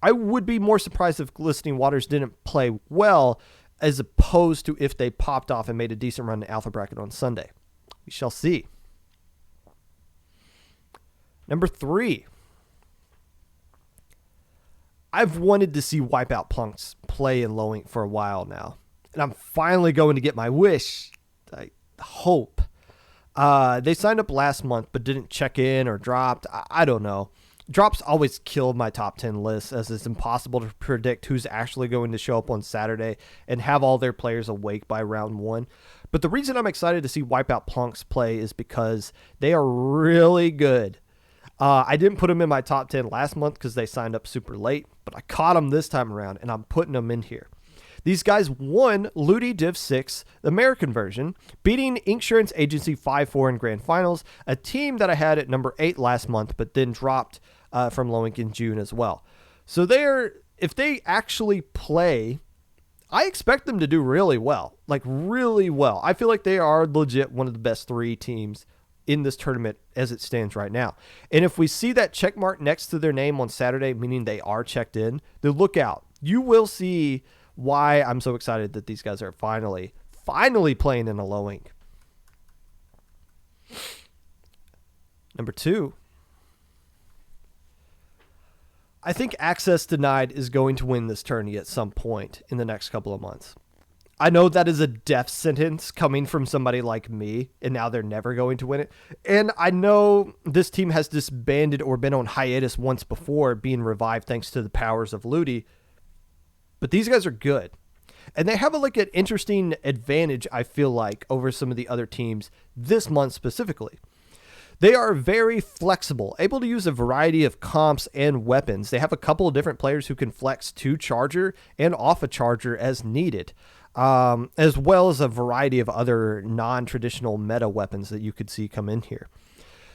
Speaker 1: I would be more surprised if Glistening Waters didn't play well as opposed to if they popped off and made a decent run in Alpha bracket on Sunday. We shall see. Number 3. I've wanted to see Wipeout Punks play in low ink for a while now, and I'm finally going to get my wish. I hope. They signed up last month but didn't check in or dropped. I don't know. Drops always kill my top 10 lists as it's impossible to predict who's actually going to show up on Saturday and have all their players awake by round 1. But the reason I'm excited to see Wipeout Punks play is because they are really good. I didn't put them in my top 10 last month because they signed up super late, but I caught them this time around and I'm putting them in here. These guys won Looney Div 6, the American version, beating Insurance Agency 5-4 in Grand Finals, a team that I had at number 8 last month, but then dropped from low ink in June as well. So if they actually play, I expect them to do really well, like really well. I feel like they are legit one of the best 3 teams in this tournament as it stands right now. And if we see that check mark next to their name on Saturday, meaning they are checked in, then look out. You will see why I'm so excited that these guys are finally playing in a low ink. Number 2. I think Access Denied is going to win this tourney at some point in the next couple of months. I know that is a death sentence coming from somebody like me, and now they're never going to win it. And I know this team has disbanded or been on hiatus once before, being revived thanks to the powers of Ludi. But these guys are good. And they have an interesting advantage, I feel like, over some of the other teams this month specifically. They are very flexible, able to use a variety of comps and weapons. They have a couple of different players who can flex to charger and off a charger as needed, as well as a variety of other non-traditional meta weapons that you could see come in here.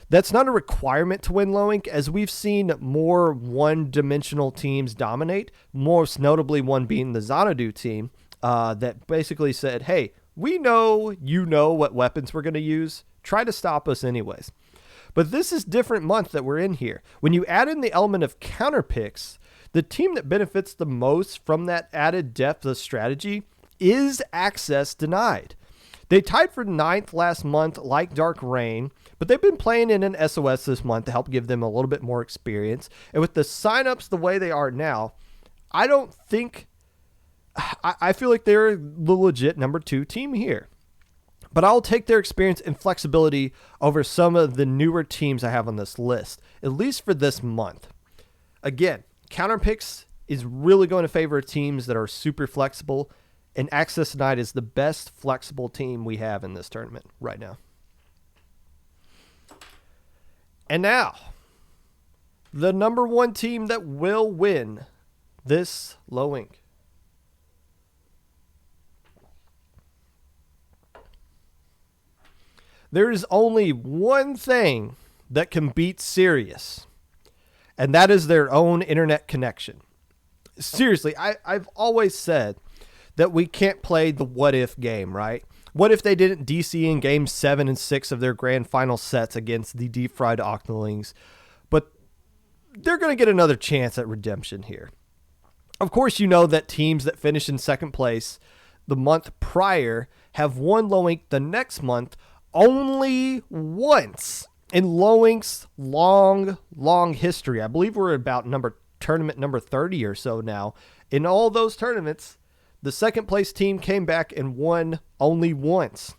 Speaker 1: That's not a requirement to win low ink, as we've seen more one-dimensional teams dominate, most notably one being the Xanadu team, that basically said, hey, we know you know what weapons we're going to use. Try to stop us anyways. But this is different month that we're in here. When you add in the element of counter picks, the team that benefits the most from that added depth of strategy is Access Denied. They tied for 9th last month like Dark Rain, but they've been playing in an SOS this month to help give them a little bit more experience. And with the signups the way they are now, I feel like they're the legit number 2 team here. But I'll take their experience and flexibility over some of the newer teams I have on this list, at least for this month. Again, counter picks is really going to favor teams that are super flexible, and Access Denied is the best flexible team we have in this tournament right now. And now, the number 1 team that will win this low ink. There is only one thing that can beat Sirius, and that is their own internet connection. Seriously, I've always said that we can't play the what if game, right? What if they didn't DC in Game 7 and 6 of their grand final sets against the deep fried Octolings? But they're going to get another chance at redemption here. Of course, you know that teams that finish in second place the month prior have won Low Ink the next month only once in Low Ink's long history. I believe we're about tournament number 30 or so now. In all those tournaments, the second place team came back and won only once.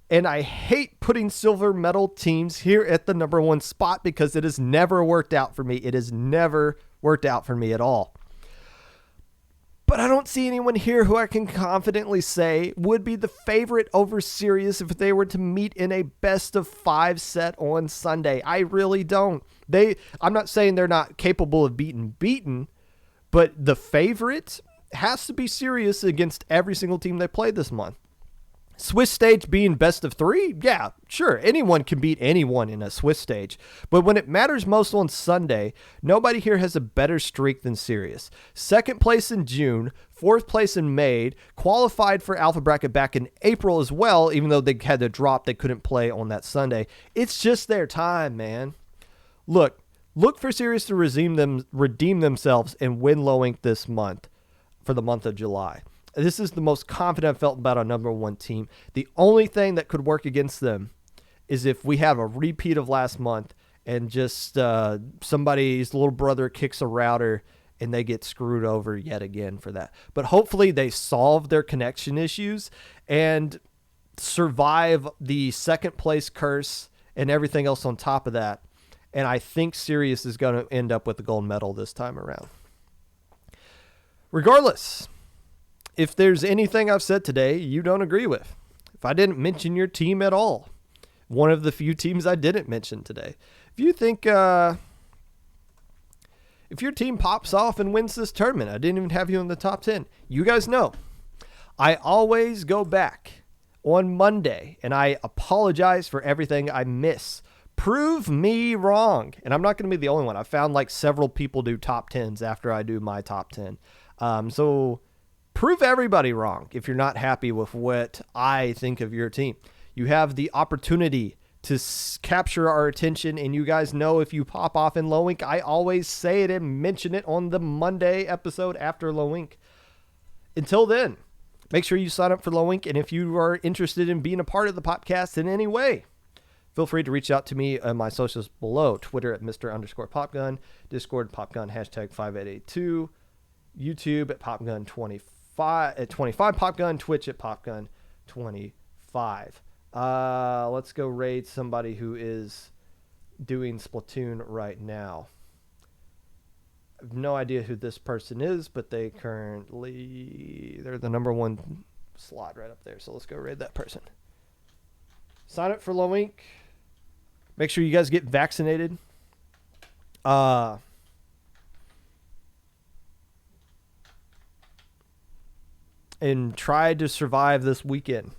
Speaker 1: And I hate putting silver medal teams here at the number one spot because it has never worked out for me. It has never worked out for me at all. But I don't see anyone here who I can confidently say would be the favorite over Sirius if they were to meet in a best of 5 set on Sunday. I really don't. I'm not saying they're not capable of beaten, but the favorite has to be Sirius against every single team they played this month. Swiss stage being best of 3? Yeah, sure. Anyone can beat anyone in a Swiss stage. But when it matters most on Sunday, nobody here has a better streak than Sirius. Second place in June, fourth place in May, qualified for Alpha Bracket back in April as well, even though they had to drop, they couldn't play on that Sunday. It's just their time, man. Look for Sirius to redeem themselves and win Low Ink this month for the month of July. This is the most confident I've felt about our number one team. The only thing that could work against them is if we have a repeat of last month and just somebody's little brother kicks a router and they get screwed over yet again for that. But hopefully they solve their connection issues and survive the second place curse and everything else on top of that. And I think Sirius is going to end up with the gold medal this time around. Regardless, if there's anything I've said today you don't agree with, if I didn't mention your team at all, one of the few teams I didn't mention today, if you think if your team pops off and wins this tournament, I didn't even have you in the top 10. You guys know I always go back on Monday and I apologize for everything I miss. Prove me wrong. And I'm not going to be the only one. I found like several people do top 10s after I do my top 10. So prove everybody wrong if you're not happy with what I think of your team. You have the opportunity to capture our attention, and you guys know if you pop off in Low Ink, I always say it and mention it on the Monday episode after Low Ink. Until then, make sure you sign up for Low Ink, and if you are interested in being a part of the podcast in any way, feel free to reach out to me on my socials below. Twitter at Mr_Popgun, Discord Popgun #5882, YouTube at Popgun25 at 25 Popgun, Twitch at Popgun25. Let's go raid somebody who is doing Splatoon right now. I have no idea who this person is, but they're the number one slot right up there. So let's go raid that person. Sign up for Low Ink. Make sure you guys get vaccinated. And try to survive this weekend.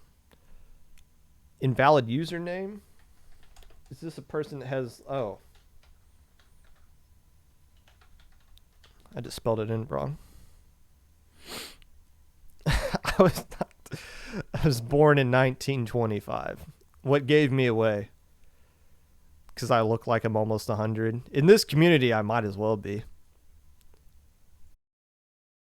Speaker 1: Invalid username? Is this a person that has... Oh. I just spelled it in wrong. I was born in 1925. What gave me away? Because I look like I'm almost 100. In this community, I might as well be.